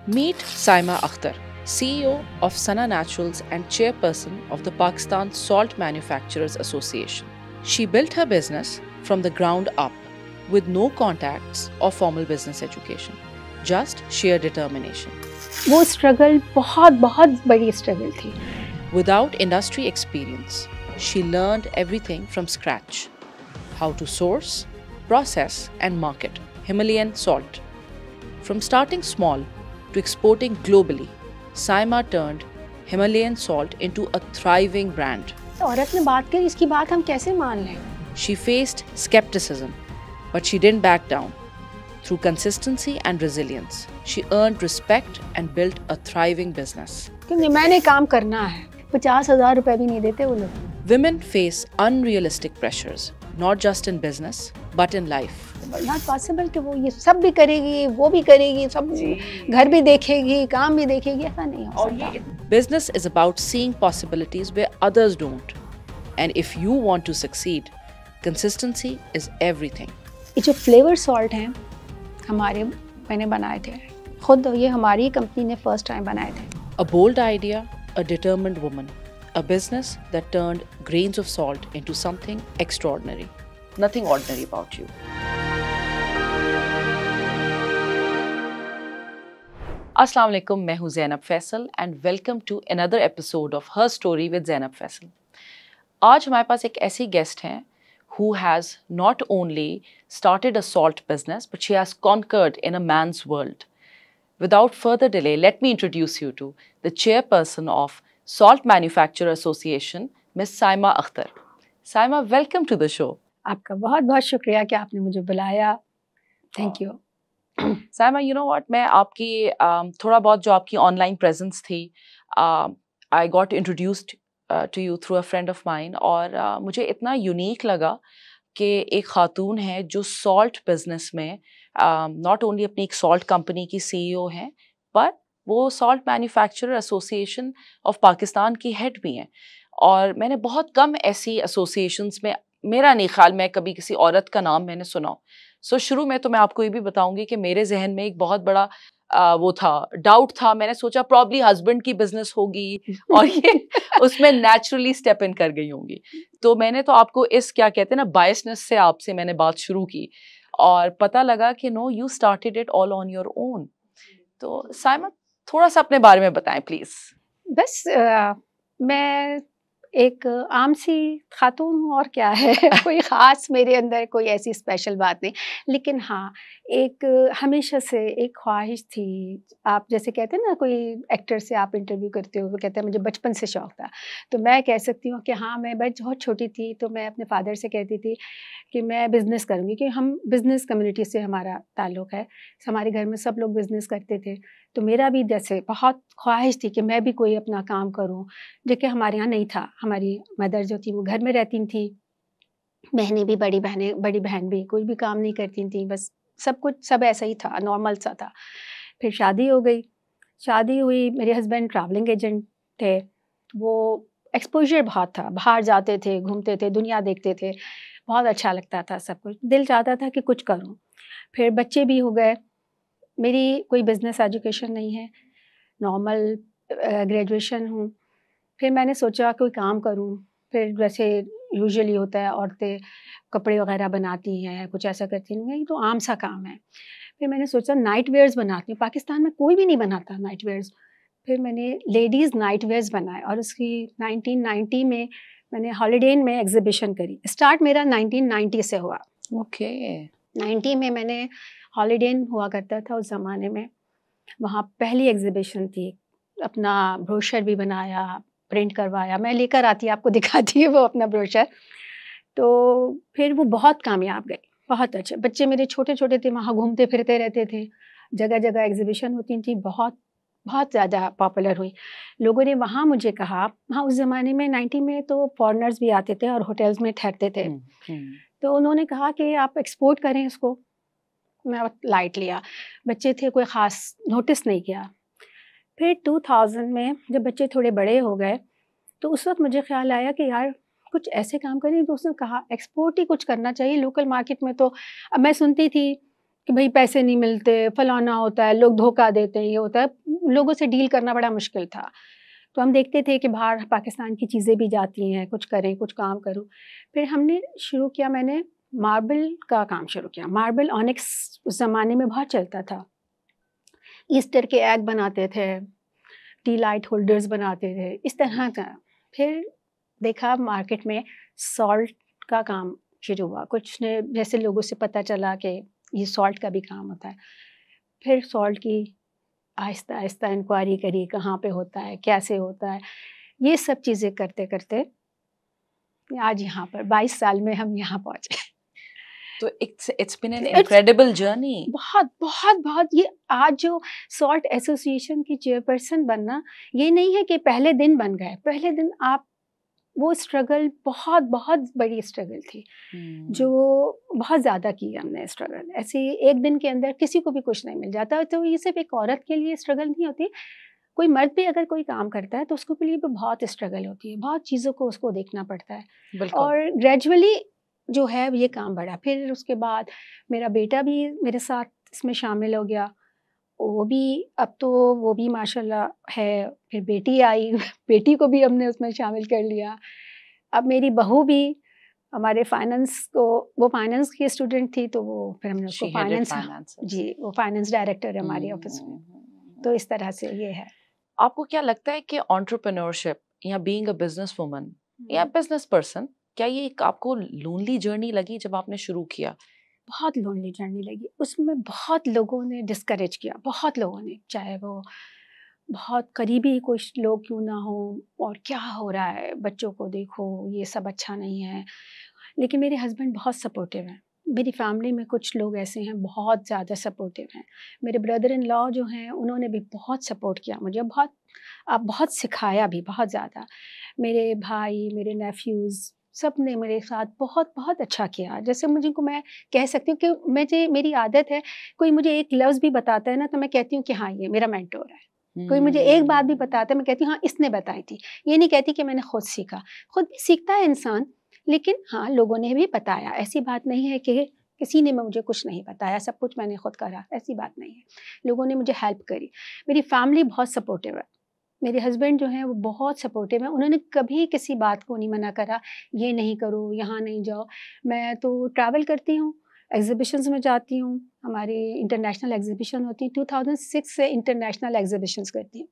Meet Saima Akhtar, CEO of Sana Naturals and chairperson of the Pakistan Salt Manufacturers Association. She built her business from the ground up with no contacts or formal business education, just sheer determination. वो struggle बहुत बहुत बड़ी struggle थी. Without industry experience, she learned everything from scratch. How to source, process and market Himalayan salt. From starting small to exporting globally, Saima turned Himalayan salt into a thriving brand. औरत ने बात करी, इसकी बात हम कैसे मान लें? She faced skepticism, but she didn't back down. Through consistency and resilience, she earned respect and built a thriving business. क्योंकि मैंने काम करना है, 50,000 रुपए भी नहीं देते वो लोग. Women face unrealistic pressures, not just in business, but in life. Not possible कि वो ये सब भी करेगी, वो भी करेगी, सब घर भी देखेगी, काम भी देखेगी, ऐसा नहीं हो सकता. Business is about seeing possibilities where others don't. And if you want to succeed, consistency is everything. ये जो फ्लेवर सॉल्ट हैं हमारे मैंने बनाए थे खुद, ये हमारी कंपनी ने फर्स्ट टाइम बनाए थे. A bold idea, a determined woman, a business that turned grains of salt into something extraordinary. Nothing ordinary about you. Assalamu alaikum, मैं हूँ Zainab Faisal and welcome to another episode of Her Story with Zainab Faisal. आज हमारे पास एक ऐसी guest हैं who has not only started a salt business but she has conquered in a man's world. Without further delay, let me introduce you to the chairperson of Salt Manufacturer Association, Miss Saima Akhtar. Saima, welcome to the show. आपका बहुत बहुत शुक्रिया कि आपने मुझे बुलाया. Thank you. Saima, you know what? मैं आपकी थोड़ा बहुत जो आपकी ऑनलाइन प्रेजेंस थी, I got introduced to you through a friend of mine और मुझे इतना यूनिक लगा कि एक खातून है जो सॉल्ट बिजनेस में नॉट ओनली अपनी एक सॉल्ट कंपनी की CEO हैं, पर वो salt manufacturer association of Pakistan की हेड भी हैं. और मैंने बहुत कम ऐसी एसोसिएशंस में, मेरा नहीं ख्याल मैं कभी किसी औरत का नाम मैंने सुना. सो शुरू में तो मैं आपको ये भी बताऊंगी कि मेरे जहन में एक बहुत बड़ा वो था, डाउट था. मैंने सोचा प्रॉब्ली हस्बैंड की बिजनेस होगी और ये उसमें नेचुरली स्टेप इन कर गई होंगी. तो मैंने तो आपको इस क्या कहते हैं ना बायसनेस से आपसे मैंने बात शुरू की और पता लगा कि no, you started it all on your own. तो साइमा, थोड़ा सा अपने बारे में बताएं प्लीज. बस मैं एक आम सी खातून हूँ और क्या है. कोई ख़ास मेरे अंदर कोई ऐसी स्पेशल बात नहीं, लेकिन हाँ एक हमेशा से एक ख्वाहिश थी. आप जैसे कहते हैं ना, कोई एक्टर से आप इंटरव्यू करते हो वो कहता है मुझे बचपन से शौक़ था, तो मैं कह सकती हूँ कि हाँ, मैं बहुत छोटी थी तो मैं अपने फादर से कहती थी कि मैं बिज़नेस करूँगी, क्योंकि हम बिज़नेस कम्युनिटी से हमारा ताल्लुक़ है. हमारे घर में सब लोग बिज़नेस करते थे, तो मेरा भी जैसे बहुत ख्वाहिश थी कि मैं भी कोई अपना काम करूं, जो कि हमारे यहाँ नहीं था. हमारी मदर जो थी वो घर में रहती थी, बहनें भी, बड़ी बहन भी कोई भी काम नहीं करती थी. बस सब कुछ सब ऐसा ही था, नॉर्मल सा था. फिर शादी हो गई. शादी हुई, मेरे हस्बैंड ट्रैवलिंग एजेंट थे. वो एक्सपोजर बहुत था, बाहर जाते थे, घूमते थे, दुनिया देखते थे, बहुत अच्छा लगता था सब कुछ. दिल चाहता था कि कुछ करूँ. फिर बच्चे भी हो गए. मेरी कोई बिज़नेस एजुकेशन नहीं है, नॉर्मल ग्रेजुएशन हूँ. फिर मैंने सोचा कोई काम करूँ. फिर जैसे यूजुअली होता है, औरतें कपड़े वगैरह बनाती हैं, कुछ ऐसा करती हैं, ये तो आम सा काम है. फिर मैंने सोचा नाइट वेयर्स बनाती हूँ. पाकिस्तान में कोई भी नहीं बनाता नाइट वेयर्स. फिर मैंने लेडीज़ नाइट वेयर्स बनाए और उसकी 1990 में मैंने हॉलीडे इन में एग्जीबिशन करी. स्टार्ट मेरा 1990 से हुआ. ओके. 90 में मैंने हॉलीडे इन हुआ करता था उस ज़माने में, वहाँ पहली एग्जीबिशन थी. अपना ब्रोशर भी बनाया, प्रिंट करवाया, मैं लेकर आती आपको दिखाती है वो अपना ब्रोशर. तो फिर वो बहुत कामयाब गई, बहुत अच्छे. बच्चे मेरे छोटे छोटे थे, वहाँ घूमते फिरते रहते थे, जगह जगह एग्जीबिशन होती थी, बहुत बहुत ज़्यादा पॉपुलर हुई. लोगों ने वहाँ मुझे कहा, वहाँ उस ज़माने में 90 में तो फॉरेनर्स भी आते थे और होटल्स में ठहरते थे. तो उन्होंने कहा कि आप एक्सपोर्ट करें इसको. मैं लाइट लिया, बच्चे थे, कोई ख़ास नोटिस नहीं किया. फिर 2000 में जब बच्चे थोड़े बड़े हो गए तो उस वक्त मुझे ख्याल आया कि यार कुछ ऐसे काम करें. तो उसने कहा एक्सपोर्ट ही कुछ करना चाहिए, लोकल मार्केट में तो. अब मैं सुनती थी कि भाई पैसे नहीं मिलते, फलाना होता है, लोग धोखा देते हैं, ये होता है, लोगों से डील करना बड़ा मुश्किल था। तो हम देखते थे कि बाहर पाकिस्तान की चीज़ें भी जाती हैं, कुछ करें, कुछ काम करूँ। फिर हमने शुरू किया, मैंने मार्बल का काम शुरू किया। मार्बल ऑनिक्स उस ज़माने में बहुत चलता था। ईस्टर के एग बनाते थे, टी लाइट होल्डर्स बनाते थे, इस तरह का। फिर देखा मार्केट में सॉल्ट का काम शुरू हुआ, कुछ ने जैसे लोगों से पता चला कि ये सॉल्ट का भी काम होता है। फिर सॉल्ट की आहिस्ता आहिस्ता इंक्वायरी करी, कहाँ पे होता है, कैसे होता है, ये सब चीज़ें करते करते आज यहाँ पर 22 साल में हम यहाँ पहुँचे। तो it's been an incredible journey. बहुत बहुत बहुत। ये आज जो सॉल्ट एसोसिएशन की चेयरपर्सन बनना, ये नहीं है कि पहले दिन बन गए। पहले दिन आप वो स्ट्रगल, बहुत बहुत बड़ी स्ट्रगल थी, जो बहुत ज़्यादा की हमने स्ट्रगल। ऐसे एक दिन के अंदर किसी को भी कुछ नहीं मिल जाता। तो ये सिर्फ एक औरत के लिए स्ट्रगल नहीं होती, कोई मर्द भी अगर कोई काम करता है तो उसको के लिए भी बहुत स्ट्रगल होती है, बहुत चीज़ों को उसको देखना पड़ता है। और ग्रेजुअली जो है ये काम बढ़ा। फिर उसके बाद मेरा बेटा भी मेरे साथ इसमें शामिल हो गया, वो भी अब तो वो भी माशाल्लाह है। फिर बेटी आई, बेटी को भी हमने उसमें शामिल कर लिया। अब मेरी बहू भी हमारे फाइनेंस को, वो फाइनेंस की स्टूडेंट थी, तो वो फिर हमने उसको फाइनेंस, जी वो फाइनेंस डायरेक्टर है हमारे ऑफिस में। तो इस तरह से ये है। आपको क्या लगता है कि एंटरप्रेन्योरशिप या बीइंग अ बिजनेस वुमन या बिजनेस पर्सन, क्या ये एक आपको लोनली जर्नी लगी जब आपने शुरू किया? बहुत लोनली जर्नी लगी। उसमें बहुत लोगों ने डिस्करेज किया, बहुत लोगों ने, चाहे वो बहुत करीबी कुछ लोग क्यों ना हो, और क्या हो रहा है, बच्चों को देखो, ये सब अच्छा नहीं है। लेकिन मेरे हस्बैंड बहुत सपोर्टिव हैं। मेरी फैमिली में कुछ लोग ऐसे हैं बहुत ज़्यादा सपोर्टिव हैं। मेरे ब्रदर इन लॉ जो हैं, उन्होंने भी बहुत सपोर्ट किया मुझे, बहुत सिखाया भी बहुत ज़्यादा। मेरे भाई, मेरे नेफ्यूज़, सब ने मेरे साथ बहुत बहुत अच्छा किया। जैसे मुझे को मैं कह सकती हूँ कि मेरी आदत है, कोई मुझे एक लफ्ज़ भी बताता है ना, तो मैं कहती हूँ कि हाँ, ये मेरा मेंटोर है। कोई मुझे एक बात भी बताता है, मैं कहती हूँ हाँ, इसने बताई थी। ये नहीं कहती कि मैंने खुद सीखा। खुद भी सीखता है इंसान, लेकिन हाँ, लोगों ने भी बताया। ऐसी बात नहीं है कि किसी ने मुझे कुछ नहीं बताया, सब कुछ मैंने खुद करा, ऐसी बात नहीं है। लोगों ने मुझे हेल्प करी। मेरी फैमिली बहुत सपोर्टिव है। मेरे हस्बैंड जो हैं वो बहुत सपोर्टिव हैं। उन्होंने कभी किसी बात को नहीं मना करा, ये नहीं करो, यहाँ नहीं जाओ। मैं तो ट्रैवल करती हूँ, एग्ज़िबिशंस में जाती हूँ, हमारी इंटरनेशनल एग्ज़िबिशन होती है, 2006 से इंटरनेशनल एग्ज़िबिशंस करती हूँ।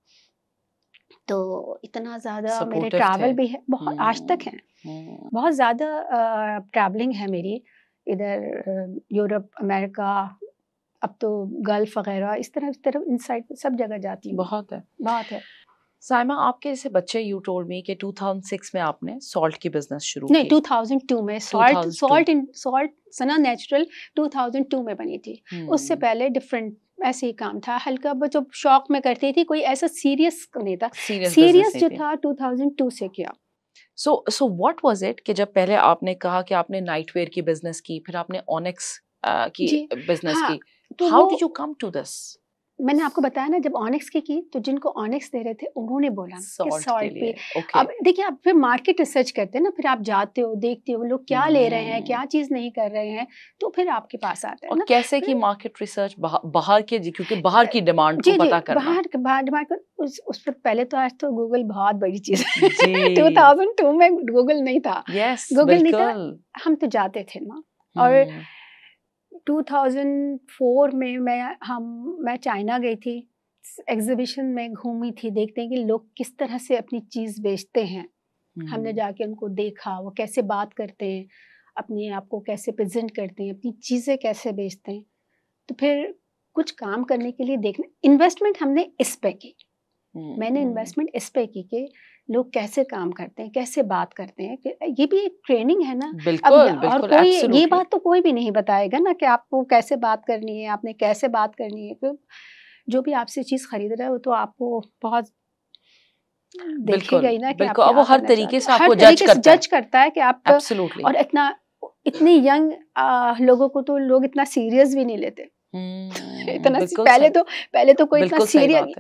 तो इतना ज़्यादा मेरे ट्रैवल भी है, बहुत आज तक है। बहुत ज़्यादा ट्रैवलिंग है मेरी, इधर यूरोप, अमेरिका, अब तो गल्फ़ वग़ैरह, इस तरफ इन साइड सब जगह जाती हूँ। बहुत है। साइमा, आपके जैसे बच्चे, यू टोल्ड मी कि 2006 में आपने सॉल्ट की बिजनेस शुरू की। नहीं, 2002 में सॉल्ट सना नेचुरल 2002 में बनी थी। उससे पहले डिफरेंट ऐसे ही काम था, हल्का जो शौक में करती थी, कोई ऐसा सीरियस नहीं था। सीरियस जो था 2002 से किया। सो व्हाट वाज इट कि जब पहले आपने कहा कि आपने नाइटवेयर की बिजनेस की, फिर आपने ऑनिक्स की बिजनेस की, how did you come to this? मैंने आपको बताया ना, जब ऑनिक्स की तो जिनको ऑनिक्स दे रहे थे उन्होंने बोला कि सॉल्ट पे। अब देखिए, आप फिर मार्केट रिसर्च करते हैं ना, फिर आप जाते हो, देखते हो लोग क्या ले रहे हैं, क्या चीज़ नहीं कर रहे हैं, तो फिर आपके पास आता है ना। कैसे की मार्केट रिसर्च बाहर के, क्योंकि बाहर की डिमांड को पता करना। बाहर डिमांड उस पर पहले तो आज तो गूगल बहुत बड़ी चीज़ है। 2002 में गूगल नहीं था। गूगल नहीं था, हम तो जाते थे ना। और 2004 में मैं चाइना गई थी, एग्जीबिशन में घूमी थी, देखते हैं कि लोग किस तरह से अपनी चीज़ बेचते हैं। हमने जाके उनको देखा, वो कैसे बात करते हैं, अपने आप को कैसे प्रेजेंट करते हैं, अपनी चीज़ें कैसे बेचते हैं। तो फिर कुछ काम करने के लिए देखना, इन्वेस्टमेंट हमने इस पे की। मैंने इन्वेस्टमेंट इस पे की कि लोग कैसे काम करते हैं, कैसे बात करते हैं, ये भी एक ट्रेनिंग है ना। बिल्कुल, और कोई ये बात तो कोई भी नहीं बताएगा ना कि आपको कैसे बात करनी है, आपने कैसे बात करनी है। जो भी आपसे चीज़ खरीद रहा है वो तो आपको बहुत देखेगा ही ना कि आप वो हर तरीके से आपको जज करता है कि आप। और इतने यंग लोगों को तो लोग इतना सीरियस भी नहीं लेते। इतना पहले तो कोई इतना सीरियस,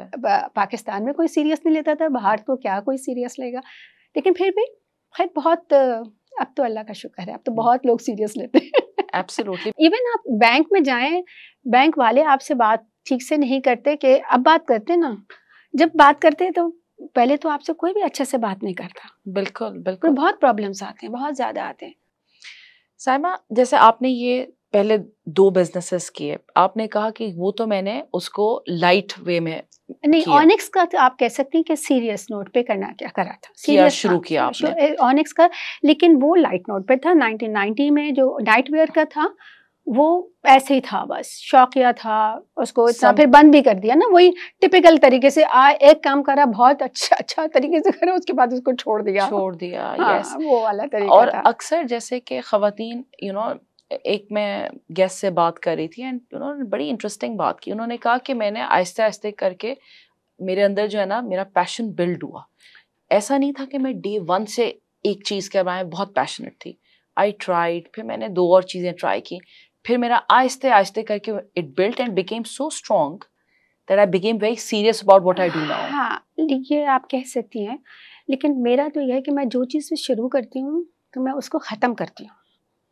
पाकिस्तान में कोई सीरियस नहीं लेता था, बाहर तो क्या कोई सीरियस लेगा। लेकिन फिर भी खैर बहुत अब तो अल्लाह का शुक्र है, अब तो बहुत लोग सीरियस लेते हैं। एब्सोल्युटली। इवन आप बैंक में जाएं, बैंक वाले आपसे बात ठीक से नहीं करते कि अब बात करते ना, जब बात करते हैं तो पहले तो आपसे कोई भी अच्छे से बात नहीं करता। बिल्कुल फिर बिल्कुल। बहुत प्रॉब्लम्स आते हैं, बहुत ज़्यादा आते हैं। साइमा, जैसे आपने ये पहले 2 बिजनेसेस किए, आपने कहा कि वो तो मैंने उसको लाइट वे में नहीं, किया, ऑनिक्स का तो आप कह सकती हैं कि सीरियस नोट पे करना क्या करा था, किया सीरियस शुरू किया आपने। ऑनिक्स का, लेकिन वो लाइट नोट पे था। 1990 में जो नाइट वेयर का था वो ऐसे ही था, बस शौकिया था, उसको इतना फिर बंद भी कर दिया ना, वही टिपिकल तरीके से एक काम करा, बहुत अच्छा तरीके से करा, उसके बाद उसको छोड़ दिया। हाँ, यस। वो वाला तरीका और था। अक्सर जैसे कि खवातीन, एक मैं गेस्ट से बात कर रही थी एंड बड़ी इंटरेस्टिंग बात की। उन्होंने कहा कि मैंने आहिस्ते आहिस्ते करके मेरे अंदर जो है ना, मेरा पैशन बिल्ड हुआ। ऐसा नहीं था कि मैं डे 1 से एक चीज़ के बारे में बहुत पैशनेट थी। आई ट्राइड, फिर मैंने 2 और चीज़ें ट्राई की, फिर मेरा आहिस्ते आहिस्ते करके it built and became so strong that I became very serious about what I do now. हाँ, ये आप कह सकती हैं, लेकिन मेरा तो यह है कि मैं जो चीज़ शुरू करती हूँ तो मैं उसको ख़त्म करती हूँ,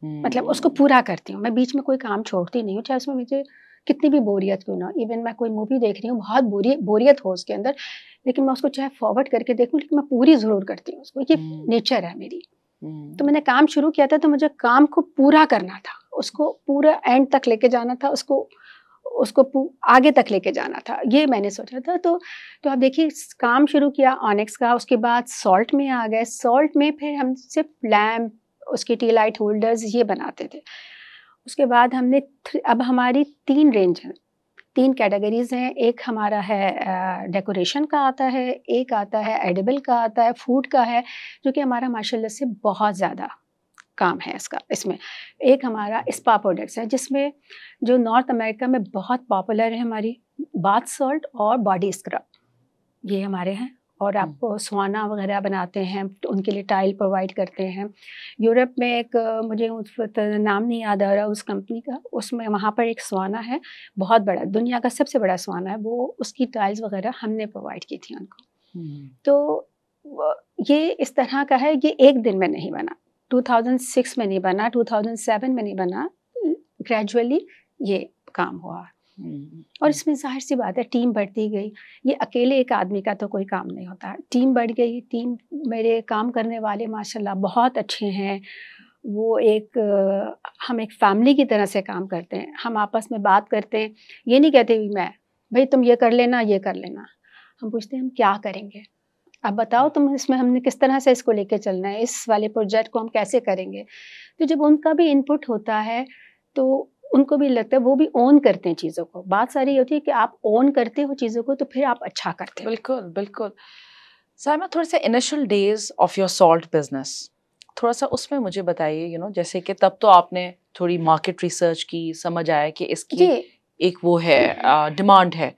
मतलब उसको पूरा करती हूँ। मैं बीच में कोई काम छोड़ती नहीं हूँ, चाहे उसमें मुझे कितनी भी बोरियत क्यों ना हो। इवन मैं कोई मूवी देख रही हूँ, बहुत बोरियत हो उसके अंदर, लेकिन मैं उसको चाहे फॉरवर्ड करके देखूँ, लेकिन मैं पूरी ज़रूर करती हूँ उसको। ये नेचर है मेरी। तो मैंने काम शुरू किया था तो मुझे काम को पूरा करना था, उसको पूरा एंड तक लेके जाना था, उसको आगे तक लेके जाना था, ये मैंने सोचा था। तो आप देखिए, काम शुरू किया ऑनिक्स का, उसके बाद सॉल्ट में आ गए। सॉल्ट में फिर हम सिर्फ लैम्प, उसके टी लाइट होल्डर्स ये बनाते थे। उसके बाद हमने अब हमारी 3 रेंज हैं, 3 कैटेगरीज हैं। एक हमारा है डेकोरेशन का आता है, एक आता है एडिबल का आता है, फूड का है, जो कि हमारा माशाल्लाह से बहुत ज़्यादा काम है इसमें। एक हमारा स्पा प्रोडक्ट्स है, जिसमें जो नॉर्थ अमेरिका में बहुत पॉपुलर है हमारी बाथ सॉल्ट और बॉडी स्क्रब, ये हमारे हैं। और आप स्वाना वगैरह बनाते हैं तो उनके लिए टाइल प्रोवाइड करते हैं। यूरोप में एक मुझे उस वक्त नाम नहीं याद आ रहा उस कंपनी का, उसमें वहाँ पर एक स्वाना है, बहुत बड़ा, दुनिया का सबसे बड़ा स्वाना है वो, उसकी टाइल्स वगैरह हमने प्रोवाइड की थी उनको। तो ये इस तरह का है, ये एक दिन में नहीं बना, 2006 में नहीं बना, 2007 में नहीं बना, ग्रेजुअली ये काम हुआ। और इसमें जाहिर सी बात है टीम बढ़ती गई, ये अकेले एक आदमी का तो कोई काम नहीं होता, टीम बढ़ गई। टीम, मेरे काम करने वाले माशाल्लाह बहुत अच्छे हैं, वो हम एक फैमिली की तरह से काम करते हैं। हम आपस में बात करते हैं, ये नहीं कहते भाई तुम ये कर लेना, ये कर लेना। हम पूछते हैं हम क्या करेंगे, अब बताओ तुम, इसमें हमने किस तरह से इसको लेके चलना है, इस वाले प्रोजेक्ट को हम कैसे करेंगे। तो जब उनका भी इनपुट होता है तो उनको भी लगता है, वो भी ओन करते हैं चीज़ों को। बात सारी ये होती है कि आप ओन करते हो चीज़ों को तो फिर आप अच्छा करते हो। बिल्कुल बिल्कुल। साइमा, थोड़े से initial days of your salt business, थोड़ा सा उसमें मुझे बताइए। जैसे कि तब तो आपने थोड़ी मार्केट रिसर्च की, समझ आया कि इसकी एक वो है डिमांड है,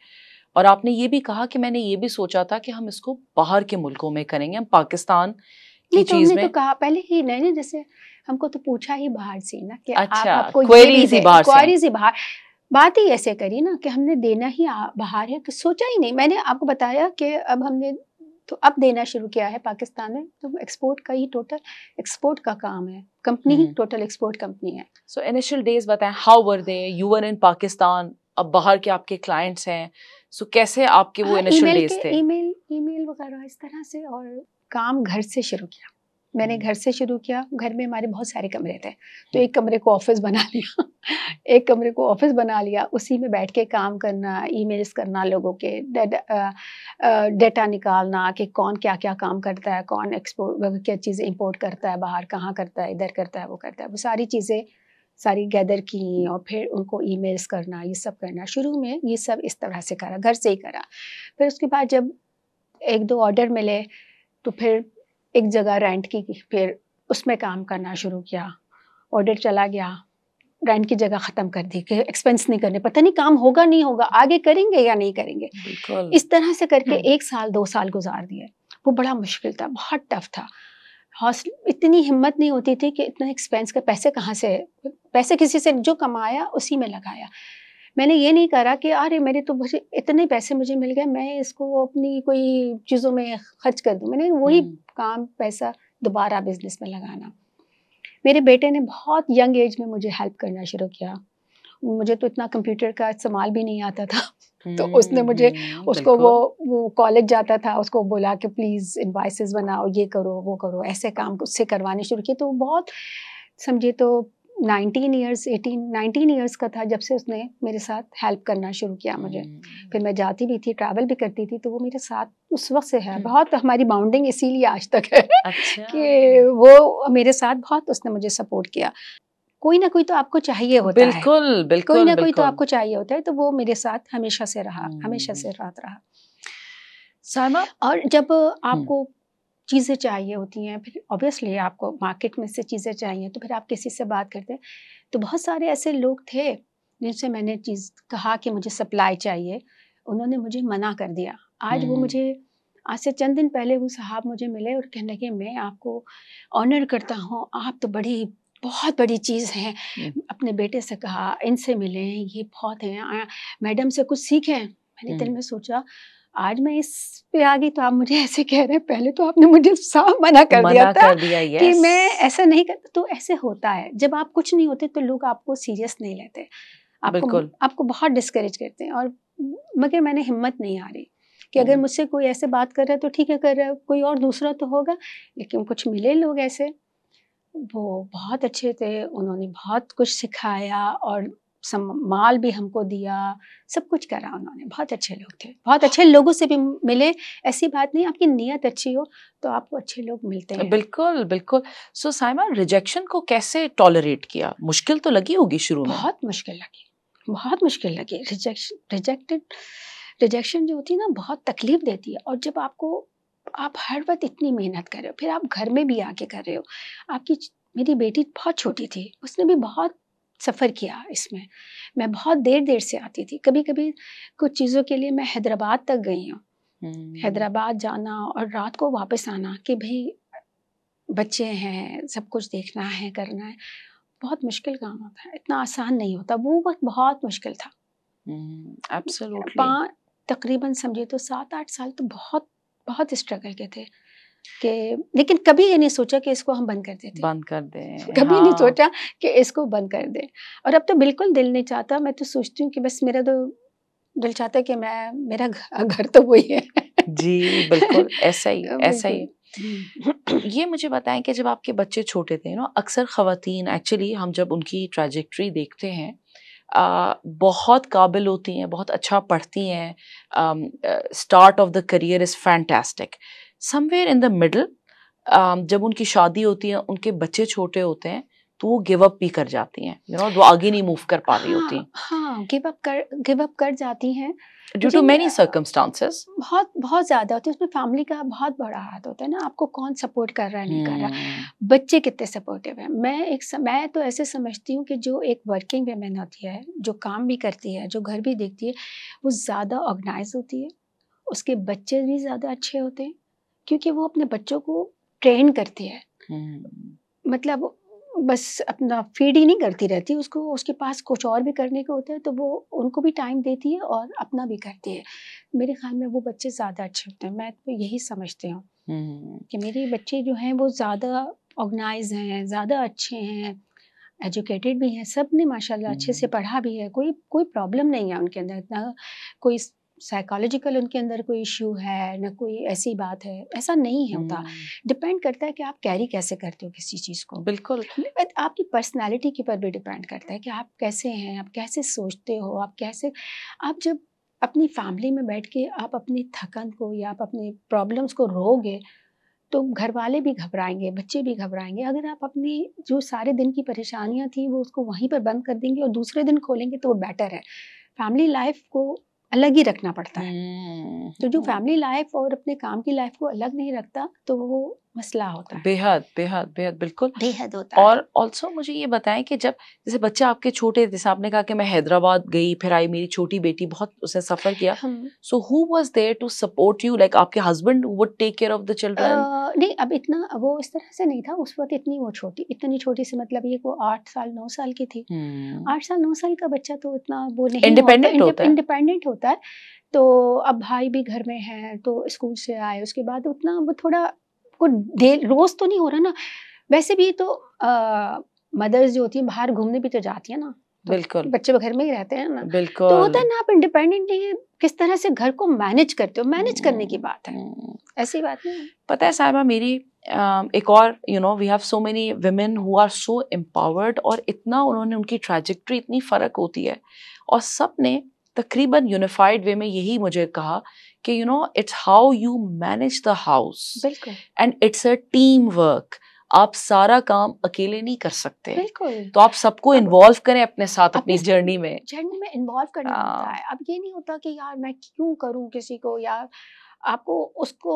और आपने ये भी कहा कि मैंने ये भी सोचा था कि हम इसको बाहर के मुल्कों में करेंगे, हम पाकिस्तान की तो चीज हमने में। तो कहा पहले ही नहीं, जैसे हमको तो पूछा ही बाहर से ना कि अच्छा, आपको क्वेरीज ही बाहर से। क्वेरीज ही बाहर, बात ही ऐसे करी ना कि हमने देना ही बाहर है, कि सोचा ही नहीं। मैंने आपको बताया कि अब हमने तो अब देना शुरू किया है पाकिस्तान में, तो एक्सपोर्ट का ही, टोटल एक्सपोर्ट का काम है, कंपनी ही टोटल एक्सपोर्ट कंपनी है। सो इनिशियल डेज बताएं, how were they, you were in Pakistan, अब बाहर के आपके क्लाइंट्स हैं, सो कैसे आपके वो इनिशियल डेज थे? ईमेल वगैरह इस तरह से, और काम घर से शुरू किया। मैंने घर से शुरू किया। घर में हमारे बहुत सारे कमरे थे, तो एक कमरे को ऑफिस बना लिया एक कमरे को ऑफिस बना लिया, उसी में बैठ के काम करना, ईमेल्स करना, लोगों के डेटा निकालना कि कौन क्या क्या काम करता है, कौन एक्सपोर्ट क्या चीज़ें इंपोर्ट करता है बाहर, कहाँ करता है, इधर करता है, वो करता है, वो सारी चीज़ें सारी गैदर की, और फिर उनको ईमेल्स करना, ये सब करना। शुरू में ये सब इस तरह से करा, घर से ही करा। फिर उसके बाद जब 1-2 ऑर्डर मिले तो फिर एक जगह रेंट की, फिर उसमें काम करना शुरू किया। ऑर्डर चला गया, रेंट की जगह ख़त्म कर दी कि एक्सपेंस नहीं करने, पता नहीं काम होगा नहीं होगा, आगे करेंगे या नहीं करेंगे। इस तरह से करके 1 साल 2 साल गुजार दिए। वो बड़ा मुश्किल था, बहुत टफ था। इतनी हिम्मत नहीं होती थी कि इतना एक्सपेंस का पैसे कहाँ से, पैसे किसी से जो कमाया उसी में लगाया। मैंने ये नहीं करा कि अरे मेरे तो मुझे इतने पैसे मुझे मिल गए, मैं इसको अपनी कोई चीज़ों में खर्च कर दूँ। मैंने वही काम, पैसा दोबारा बिजनेस में लगाना। मेरे बेटे ने बहुत यंग एज में मुझे हेल्प करना शुरू किया। मुझे तो इतना कंप्यूटर का इस्तेमाल भी नहीं आता था तो उसने मुझे उसको वो कॉलेज जाता था, उसको बोला कि प्लीज़ इनवॉइसेस बनाओ, ये करो वो करो, ऐसे काम उससे करवाने शुरू किए। तो बहुत समझिए तो 19 ईयर्स का था जब से उसने मेरे साथ हेल्प करना शुरू किया मुझे। फिर मैं जाती भी थी, ट्रैवल भी करती थी, तो वो मेरे साथ उस वक्त से है। बहुत हमारी बॉन्डिंग इसीलिए आज तक है अच्छा। कि वो मेरे साथ बहुत उसने मुझे सपोर्ट किया। कोई ना कोई तो आपको चाहिए होता है, बिल्कुल बिल्कुल कोई ना कोई तो बिल्कुल। आपको चाहिए होता है, तो वो मेरे साथ हमेशा से रहा, हमेशा से साथ रहा। साइमा, और जब आपको चीज़ें चाहिए होती हैं, फिर ऑब्वियसली आपको मार्केट में से चीज़ें चाहिए, तो फिर आप किसी से बात करते हैं। तो बहुत सारे ऐसे लोग थे जिनसे मैंने चीज़ कहा कि मुझे सप्लाई चाहिए, उन्होंने मुझे मना कर दिया। आज वो मुझे आज से चंद दिन पहले वो साहब मुझे मिले और कहने लगे मैं आपको ऑनर करता हूँ, आप तो बहुत बड़ी चीज़ हैं। अपने बेटे से कहा इनसे मिलें, ये बहुत हैं, मैडम से कुछ सीखें। मैंने दिल में सोचा आज मैं इस पे आ गई तो आप मुझे ऐसे कह रहे हैं, पहले तो आपने मुझे साफ मना कर दिया था कि मैं ऐसा नहीं करता। तो ऐसे होता है, जब आप कुछ नहीं होते तो लोग आपको सीरियस नहीं लेते, आपको बहुत डिस्करेज करते हैं। और मगर मैंने हिम्मत नहीं हारी कि अगर मुझसे कोई ऐसे बात कर रहा है तो ठीक है कर रहा है, कोई और दूसरा तो होगा। लेकिन कुछ मिले लोग ऐसे, वो बहुत अच्छे थे, उन्होंने बहुत कुछ सिखाया और माल भी हमको दिया, सब कुछ करा उन्होंने। बहुत अच्छे लोग थे, बहुत अच्छे लोगों से भी मिले। ऐसी बात नहीं, आपकी नीयत अच्छी हो तो आपको अच्छे लोग मिलते हैं। बिल्कुल बिल्कुल। सो साइमा, रिजेक्शन को कैसे टॉलरेट किया? मुश्किल तो लगी होगी शुरू में। बहुत मुश्किल लगी, बहुत मुश्किल लगी। रिजेक्शन जो होती है ना, बहुत तकलीफ देती है। और जब आप हर वक्त इतनी मेहनत कर रहे हो, फिर आप घर में भी आके कर रहे हो। मेरी बेटी बहुत छोटी थी, उसने भी बहुत सफ़र किया इसमें। मैं बहुत देर से आती थी, कभी कभी कुछ चीज़ों के लिए मैं हैदराबाद तक गई हूँ। हैदराबाद जाना और रात को वापस आना कि भाई बच्चे हैं, सब कुछ देखना है, करना है। बहुत मुश्किल काम होता है, इतना आसान नहीं होता। वो वक्त बहुत मुश्किल था। एब्सोल्युटली। तकरीबन समझिए तो 7-8 साल तो बहुत बहुत स्ट्रगल के थे कि, लेकिन कभी ये नहीं सोचा कि इसको हम बंद कर देते, बंद कर दें। कभी नहीं सोचा कि इसको बंद कर दें। और अब तो बिल्कुल दिल नहीं चाहता। मैं तो सोचती हूँ कि बस मेरा तो दिल चाहता है कि मेरा घर तो वही है। जी बिल्कुल, ऐसा ही ऐसा ही। बिल्कुल। ये मुझे बताएं कि जब आपके बच्चे छोटे थे ना, अक्सर ख़वातीन एक्चुअली हम जब उनकी ट्रैजेक्टरी देखते हैं, बहुत काबिल होती हैं, बहुत अच्छा पढ़ती हैं, start of the career is fantastic. Somewhere in the middle जब उनकी शादी होती है, उनके बच्चे छोटे होते हैं, तो वो गिव अप भी कर जाती हैं, वो आगे नहीं मूव कर पा रही होती हाँ, गिव अप कर जाती हैं ड्यू टू मेनी सर्कमस्टांसेस। बहुत बहुत ज़्यादा होती है उसमें। फैमिली का बहुत बड़ा हाथ होता है ना, आपको कौन सपोर्ट कर रहा है नहीं कर रहा, बच्चे कितने सपोर्टिव हैं। मैं तो ऐसे समझती हूँ कि जो एक वर्किंग वुमेन होती है, जो काम भी करती है, जो घर भी देखती है, वो ज़्यादा ऑर्गेनाइज होती है, उसके बच्चे भी ज़्यादा अच्छे होते हैं क्योंकि वो अपने बच्चों को ट्रेन करती है। मतलब बस अपना फीड ही नहीं करती रहती, उसको उसके पास कुछ और भी करने को होता है, तो वो उनको भी टाइम देती है और अपना भी करती है। मेरे ख्याल में वो बच्चे ज़्यादा अच्छे होते हैं। मैं तो यही समझती हूँ कि मेरे बच्चे जो हैं वो ज़्यादा ऑर्गेनाइज हैं, ज़्यादा अच्छे हैं, एजुकेटेड भी हैं। सब ने माशाल्लाह अच्छे से पढ़ा भी है, कोई प्रॉब्लम नहीं है उनके अंदर, इतना कोई साइकोलॉजिकल उनके अंदर कोई इश्यू है, ना कोई ऐसी बात है, ऐसा नहीं है होता। डिपेंड करता है कि आप कैरी कैसे करते हो किसी चीज़ को। बिल्कुल आपकी पर्सनैलिटी के ऊपर भी डिपेंड करता है कि आप कैसे हैं, आप कैसे सोचते हो, आप जब अपनी फैमिली में बैठ के आप अपनी थकन को या आप अपने प्रॉब्लम्स को रोओगे तो घर वाले भी घबराएंगे, बच्चे भी घबराएंगे। अगर आप अपनी जो सारे दिन की परेशानियां थी वो उसको वहीं पर बंद कर देंगे और दूसरे दिन खोलेंगे तो वो बेटर है। फैमिली लाइफ को अलग ही रखना पड़ता है। तो जो फैमिली लाइफ और अपने काम की लाइफ को अलग नहीं रखता तो वो मसला होता है। बेहद बेहद बेहद बिल्कुल बेहद होता है। और ऑल्सो मुझे ये बताएं कि जब जैसे बच्चे आपके छोटे, जैसे आपने कहा कि मैं हैदराबाद गई फिर आई, मेरी छोटी बेटी बहुत उसने सफर किया, so who was there to support you? Like आपके husband would take care of the children? नहीं, अब इतना वो इस तरह से नहीं था उस वक्त। इतनी छोटी सी, मतलब ये वो 8 साल 9 साल की थी। 8 साल 9 साल का बच्चा तो इतना वो नहीं इंडिपेंडेंट होता है। तो अब भाई भी घर में है, तो स्कूल से आए उसके बाद उतना वो थोड़ा रोज तो नहीं हो रहा ना। वैसे भी तो मदर्स जो होती हैं बाहर घूमने भी तो जाती है ना, तो बिल्कुल बच्चे घर में ही रहते हैं ना, तो बिल्कुल। होता है ना, आप इंडिपेंडेंटली किस तरह से घर को मैनेज करते हो, मैनेज करने की बात है, ऐसी बात नहीं है। पता है साहिबा, मेरी एक और we have so many women who are so empowered, और इतना उन्होंने, उनकी ट्रैजेक्टरी इतनी फ़र्क होती है, और सब ने तकरीबन यूनिफाइड वे में यही मुझे कहा कि it's how you manage the house, बिल्कुल and it's a team work. आप सारा काम अकेले नहीं कर सकते, बिल्कुल। तो आप सबको इन्वॉल्व करें अपने साथ अपनी अपने जर्नी में। इन्वॉल्व करना होता है। अब ये नहीं होता कि यार मैं क्यों करूं किसी को, यार आपको उसको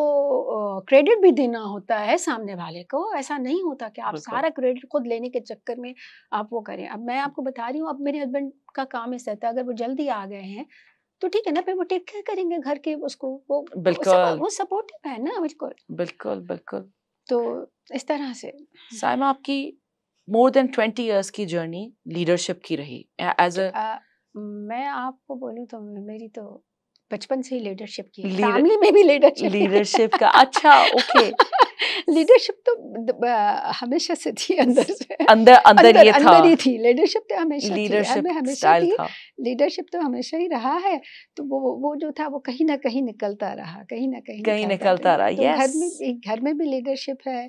क्रेडिट भी देना होता है सामने वाले को। ऐसा नहीं होता कि आप बिल्कुल। सारा क्रेडिट खुद लेने के चक्कर में आप वो करें। अब मैं आपको बता रही हूँ, अब मेरे हस्बैंड का काम ऐसा था, अगर वो जल्दी आ गए हैं तो ठीक है ना, फिर वो टेक केयर करेंगे घर के, उसको बिल्कुल वो सपोर्टिव है ना, बिल्कुल। बिल्कुल बिल्कुल। तो इस तरह से साइमा, आपकी मोर देन 20 इयर्स की जर्नी लीडरशिप की रही एज अ मैं आपको बोलूँ तो मेरी तो बचपन से ही लीडरशिप की है, लीडर फैमिली में भी लीडरशिप लीडरशिप का। अच्छा, ओके। लीडरशिप तो हमेशा से थी अंदर से, अंदर अंदर ये था, अंदर ही थी लीडरशिप, तो हमेशा थी, लीडरशिप हमेशा स्टाइल थी। था। लीडरशिप तो हमेशा ही रहा है, तो वो जो था वो कहीं ना कहीं निकलता रहा, कहीं ना कहीं कहीं निकलता निकलता रहा। रहा। तो यस। घर में भी लीडरशिप है,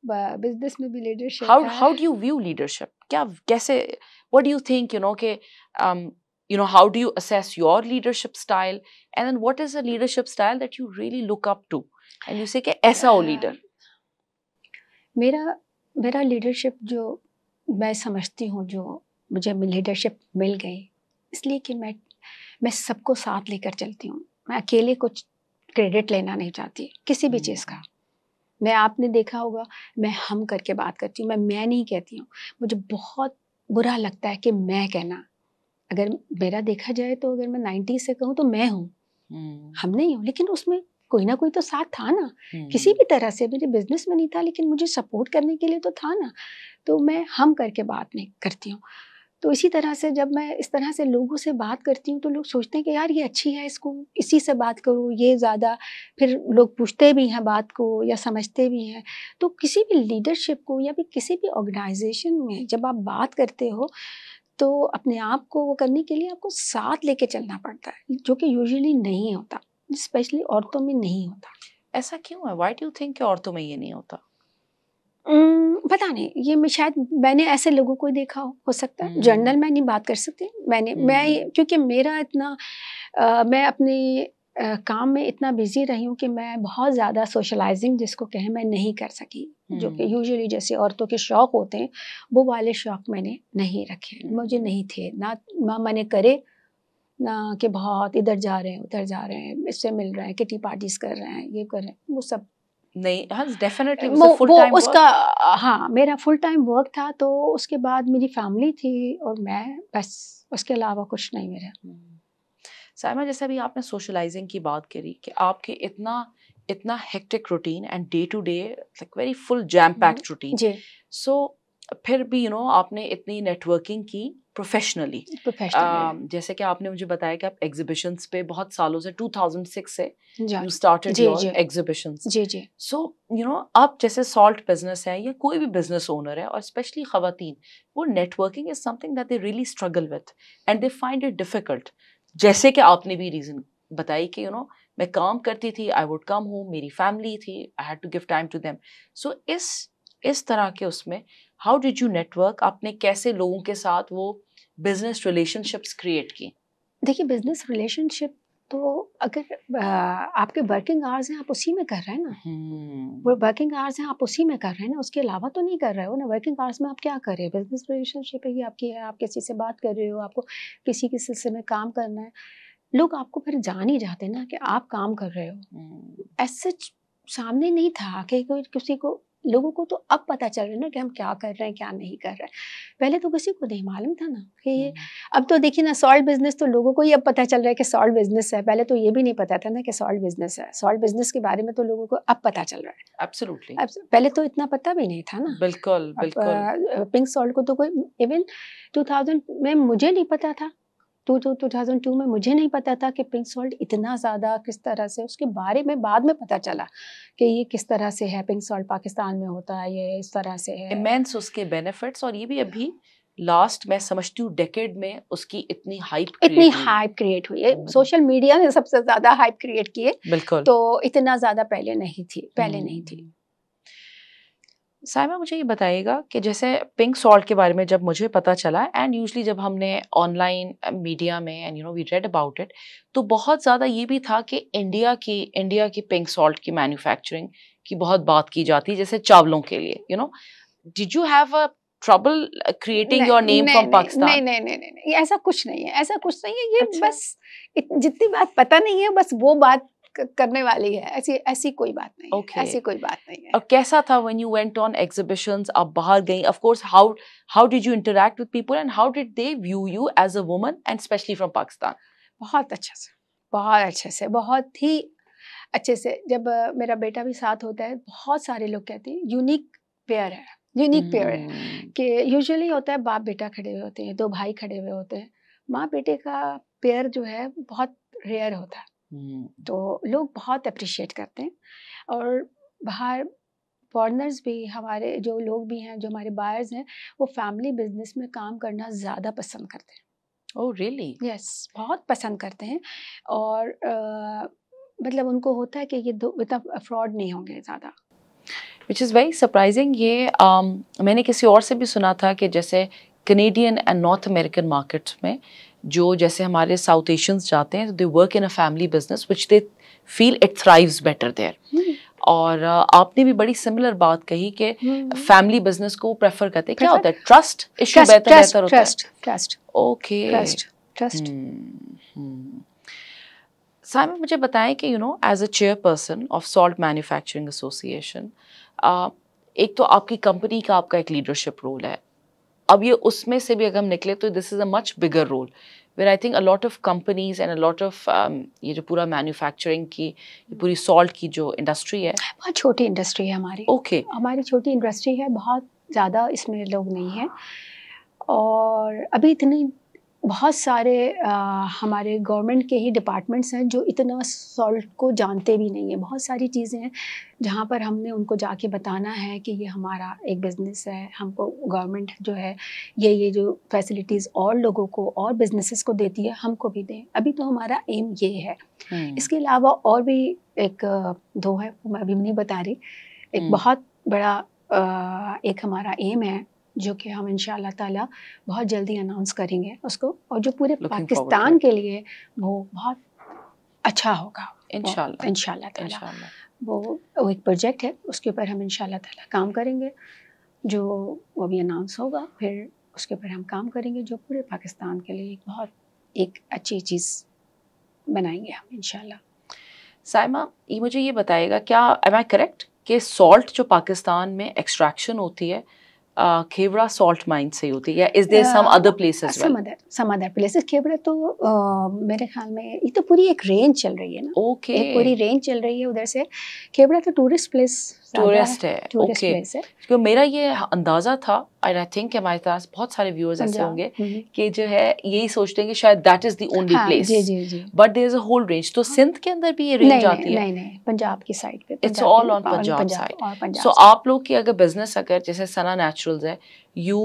बिजनेस में भी लीडरशिप हाउ है। How do you view leadership? क्या, कैसे, व्हाट डू यू थिंक, कि how do you assess your leadership style, and then what is a leadership style that you really look up to and you say कि ऐसा हो leader? मेरा मेरा leadership जो मैं समझती हूँ, जो मुझे लीडरशिप मिल गई, इसलिए कि मैं सबको साथ लेकर चलती हूँ। मैं अकेले कुछ क्रेडिट लेना नहीं चाहती किसी भी चीज़ का। मैं, आपने देखा होगा, मैं हम करके बात करती हूँ, मैं नहीं कहती हूँ। मुझे बहुत बुरा लगता है कि मैं कहना। अगर मेरा देखा जाए तो अगर मैं 90 से कहूँ तो मैं हूँ, हम नहीं हूँ, लेकिन उसमें कोई ना कोई तो साथ था ना, किसी भी तरह से। मेरे बिजनेस में नहीं था, लेकिन मुझे सपोर्ट करने के लिए तो था ना। तो मैं हम करके बात नहीं करती हूँ। तो इसी तरह से जब मैं इस तरह से लोगों से बात करती हूँ तो लोग सोचते हैं कि यार ये अच्छी है, इसको इसी से बात करो, ये ज़्यादा, फिर लोग पूछते भी हैं बात को या समझते भी हैं। तो किसी भी लीडरशिप को या भी किसी भी ऑर्गेनाइजेशन में जब आप बात करते हो, तो अपने आप को वो करने के लिए आपको साथ लेके चलना पड़ता है, जो कि यूजुअली नहीं होता, स्पेशली औरतों में नहीं होता। ऐसा क्यों है? व्हाई डू यू थिंक कि औरतों में ये नहीं होता? पता नहीं, ये मैं शायद मैंने ऐसे लोगों को देखा हो सकता है। जनरल मैं नहीं बात कर सकती। मैं क्योंकि मेरा इतना मैं अपने काम में इतना बिजी रही हूँ कि मैं बहुत ज़्यादा सोशलाइजिंग जिसको कहें मैं नहीं कर सकी, जो कि यूजुअली जैसे औरतों के शौक होते हैं वो वाले शौक मैंने नहीं रखे, मुझे नहीं थे ना मैंने करे ना, कि बहुत इधर जा रहे हैं उधर जा रहे हैं, इससे मिल रहे हैं, किटी पार्टीज कर रहे हैं, ये कर रहे हैं, वो सब नहीं। हाँ, डेफिनेटली फुल वो टाइम उसका हाँ, मेरा फुल टाइम वर्क था। तो उसके बाद मेरी फैमिली थी और मैं, बस उसके अलावा कुछ नहीं मेरा। साइमा, जैसे अभी आपने सोशलाइजिंग की बात करी कि आपके इतना इतना hectic routine and day to day like very full jam packed routine, जी सो फिर भी आपने इतनी नेटवर्किंग की प्रोफेशनली। जैसे कि आपने मुझे बताया कि आप एग्जीबिशंस पे बहुत सालों से 2006 से यू स्टार्टेड योर एग्जीबिशंस। जी जी। सो आप जैसे सॉल्ट बिजनेस है या कोई भी बिजनेस ओनर है, और स्पेशली खवातीन, वो networking is something that they really struggle with and they find it difficult. जैसे कि आपने भी रीजन बताई कि मैं काम करती थी, आई वुड कम होम, मेरी फैमिली थी, I had to give time to them. So इस तरह के उसमें हाउ डिड यू नेटवर्क? आपने कैसे लोगों के साथ वो बिजनेस रिलेशनशिप्स क्रिएट की? देखिए, बिजनेस रिलेशनशिप तो अगर आपके वर्किंग आवर्स हैं आप उसी में कर रहे हैं ना, वो वर्किंग आवर्स हैं आप उसी में कर रहे हैं ना, उसके अलावा तो नहीं कर रहे हो ना। वर्किंग आवर्स में आप क्या कर रहे हैं? बिजनेस रिलेशनशिप है आपकी है, आप किसी से बात कर रहे हो, आपको किसी के सिलसिले में काम करना है, लोग आपको फिर जान ही जाते ना कि आप काम कर रहे हो। ऐसे सामने नहीं था कि कोई किसी को, लोगों को तो अब पता चल रहा है ना कि हम क्या कर रहे हैं क्या नहीं कर रहे हैं। पहले तो किसी को नहीं मालूम था ना कि ये, अब तो देखिए ना सॉल्ट बिजनेस तो लोगों को ही अब पता चल रहा है कि सॉल्ट बिजनेस है। पहले तो ये भी नहीं पता था ना कि सॉल्ट बिजनेस है। सॉल्ट बिजनेस के बारे में तो लोगों को अब पता चल रहा है। एब्सोल्युटली। पहले तो इतना पता भी नहीं था ना। बिल्कुल बिल्कुल। पिंक सॉल्ट को तो कोई इवन 2000 में मुझे नहीं पता था 2002 में मुझे नहीं पता था कि पिंक सॉल्ट इतना ज़्यादा किस तरह से, उसके बारे में बाद में पता चला कि ये किस तरह से है, पिंक सॉल्ट पाकिस्तान में होता है, ये इस तरह से है। इमेंस उसके बेनिफिट्स, और ये भी अभी लास्ट मैं समझती हूँ डेकेड में उसकी इतनी हाइप क्रिएट हुई है। सोशल मीडिया ने सबसे ज़्यादा हाइप क्रिएट की है। बिल्कुल। तो इतना ज़्यादा पहले नहीं थी। साइमा, मुझे ये बताइएगा कि जैसे पिंक सॉल्ट के बारे में जब मुझे पता चला, एंड यूजली जब हमने ऑनलाइन मीडिया में and we read about it, तो बहुत ज़्यादा ये भी था कि इंडिया की पिंक सॉल्ट की मैन्युफैक्चरिंग की बहुत बात की जाती है, जैसे चावलों के लिए, did you have a trouble creating your name from Pakistan? नहीं, ऐसा कुछ नहीं है, ये अच्छा? बस जितनी बात पता नहीं है, बस वो बात करने वाली है, ऐसी कोई बात नहीं है। Okay. ऐसी कोई बात नहीं है। और कैसा था when you went on exhibitions, आप बाहर गई, of course, how did you interact with people and how did they view you as a woman and especially from Pakistan? बहुत अच्छे से, बहुत ही अच्छे से। जब मेरा बेटा भी साथ होता है, बहुत सारे लोग कहते हैं यूनिक पेयर है कि यूजुअली होता है बाप बेटा खड़े हुए होते हैं, दो भाई खड़े हुए होते हैं, माँ बेटे का पेयर जो है बहुत रेयर होता है। तो लोग बहुत अप्रिशिएट करते हैं, और बाहर फॉरेनर्स भी, हमारे जो लोग भी हैं, जो हमारे बायर्स हैं, वो फैमिली बिजनेस में काम करना ज़्यादा पसंद करते हैं। Oh really? यस, बहुत पसंद करते हैं। और मतलब उनको होता है कि ये दो इतना फ्रॉड नहीं होंगे ज़्यादा। Which is very surprising. ये मैंने किसी और से भी सुना था कि जैसे Canadian and North American markets में जो जैसे हमारे साउथ एशियंस जाते हैं, they work in a family business which they feel it thrives better there. और आपने भी बड़ी सिमिलर बात कही कि फैमिली बिजनेस को प्रेफर करते हैं। क्या होता है? ट्रस्ट इशू बेहतर होता है। ट्रस्ट। Okay, trust. साइमा, मुझे बताएं कि as a chairperson of salt manufacturing association, एक तो आपकी कंपनी का आपका एक लीडरशिप रोल है। अब ये उसमें से भी अगर हम निकले तो this is a much bigger role where I think a lot of companies and a lot of ये जो पूरा मैन्युफैक्चरिंग की पूरी सॉल्ट की जो इंडस्ट्री है, बहुत छोटी इंडस्ट्री है हमारी। ओके, हमारी छोटी इंडस्ट्री है, बहुत ज़्यादा इसमें लोग नहीं हैं। और अभी इतनी बहुत सारे हमारे गवर्नमेंट के ही डिपार्टमेंट्स हैं जो इतना सॉल्ट को जानते भी नहीं हैं। बहुत सारी चीज़ें हैं जहाँ पर हमने उनको जाके बताना है कि ये हमारा एक बिज़नेस है, हमको गवर्नमेंट जो है ये जो फैसिलिटीज़ और लोगों को और बिजनेसेस को देती है, हमको भी दें। अभी तो हमारा एम ये है। इसके अलावा और भी एक दो है, मैं अभी नहीं बता रही। एक बहुत बड़ा एक हमारा एम है जो कि हम इंशाअल्लाह ताला बहुत जल्दी अनाउंस करेंगे उसको, और जो पूरे पाकिस्तान के लिए वो बहुत अच्छा होगा इंशाअल्लाह ताला। वो एक प्रोजेक्ट है, उसके ऊपर हम इंशाअल्लाह ताला काम करेंगे, जो वो भी अनाउंस होगा, फिर उसके ऊपर हम काम करेंगे, जो पूरे पाकिस्तान के लिए बहुत एक अच्छी चीज़ बनाएंगे हम इंशाअल्लाह। साइमा, मुझे ये बताएगा, क्या एम आई करेक्ट कि सॉल्ट जो पाकिस्तान में एक्सट्रैक्शन होती है खेवड़ा सॉल्ट माइन से होती है, या is there some other places? Some other places. Khewra तो मेरे ख्याल में ये तो पूरी एक रेंज चल रही है ना। ओके, एक पूरी रेंज चल रही है उधर से। खेवड़ा तो टूरिस्ट प्लेस है। ओके, क्योंकि मेरा ये अंदाजा था, एंड आई थिंक हमारे पास बहुत सारे व्यूअर्स ऐसे होंगे कि जो है यही सोचते हैं कि शायद that is the only place, but there is a whole range. तो सिंध के अंदर भी ये रेंज आती है? नहीं, पंजाब की साइड पे। It's all on Punjab side. So आप लोग की अगर बिजनेस, अगर जैसे सना नेचुरल्स है, you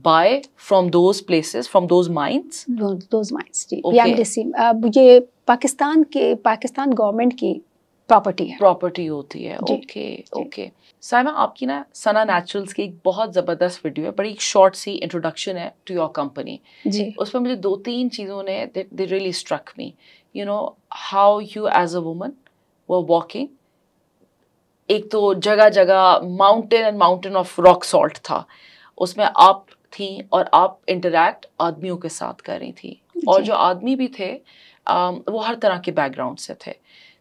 buy from those places, from those mines? Those mines, जी। Okay. ये पाकिस्तान गवर्नमेंट की प्रॉपर्टी होती है। ओके। साइमा, आपकी ना सना नेचुरल्स की एक बहुत ज़बरदस्त वीडियो है, बड़ी एक शॉर्ट सी इंट्रोडक्शन है टू योर कंपनी जी। उसमें मुझे 2-3 चीज़ों ने they really struck me, how you as a woman were walking. एक तो जगह जगह माउंटेन ऑफ रॉक सॉल्ट था, उसमें आप थी और आप इंटरैक्ट आदमियों के साथ कर रही थी, और जो आदमी भी थे वो हर तरह के बैकग्राउंड से थे।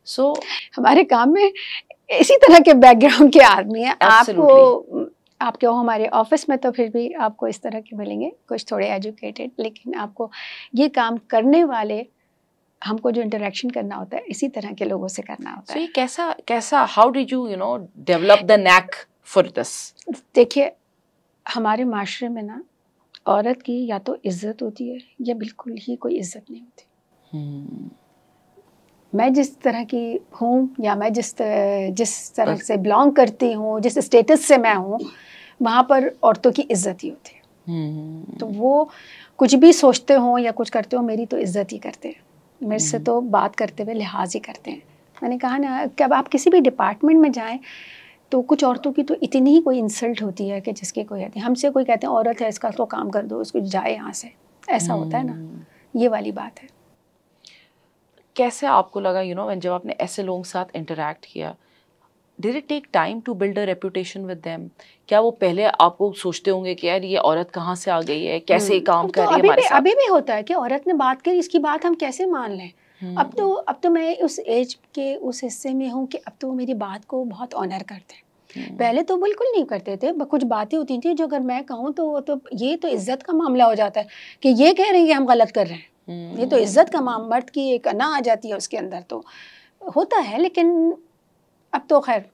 सो हमारे काम में इसी तरह के बैकग्राउंड के आदमी हैं। आपको हमारे ऑफिस में तो फिर भी आपको इस तरह के मिलेंगे, कुछ थोड़े एजुकेटेड, लेकिन आपको ये काम करने वाले, हमको जो इंटरेक्शन करना होता है, इसी तरह के लोगों से करना होता है। ये कैसा how did you develop the knack for this? देखिए, हमारे माशरे में ना औरत की या तो इज्जत होती है या बिल्कुल ही कोई इज्जत नहीं होती। मैं जिस तरह की हूँ या मैं जिस तरह से बिलोंग करती हूँ, जिस स्टेटस से मैं हूँ, वहाँ पर औरतों की इज्जत ही होती है। तो वो कुछ भी सोचते हो या कुछ करते हो, मेरी तो इज्जत ही करते हैं, मेरे से तो बात करते हुए लिहाज ही करते हैं। मैंने कहा ना कि अब आप किसी भी डिपार्टमेंट में जाएं तो कुछ औरतों की तो इतनी ही कोई इंसल्ट होती है कि जिसकी कोई आती है। हमसे कोई कहते हैं औरत है, इसका तो काम कर दो, इसको जाए यहाँ से, ऐसा होता है ना, ये वाली बात है। कैसे आपको लगा जब आपने ऐसे लोगों के साथ इंटरेक्ट किया, did it take time to build a reputation with them? क्या वो पहले आपको सोचते होंगे कि यार ये औरत कहाँ से आ गई है, कैसे काम कर रही है हमारे साथ? अभी भी होता है कि औरत ने बात करी, इसकी बात हम कैसे मान लें। अब तो मैं उस एज के उस हिस्से में हूँ कि अब तो मेरी बात को बहुत ऑनर करते हैं। पहले तो बिल्कुल नहीं करते थे। कुछ बातें होती थी जो अगर मैं कहूँ तो ये तो इज्जत का मामला हो जाता है कि ये कह रही है हम गलत कर रहे हैं। ये तो इज्जत का मामला, मर्द की एक अना आ जाती है उसके अंदर, तो होता है। लेकिन अब तो खैर,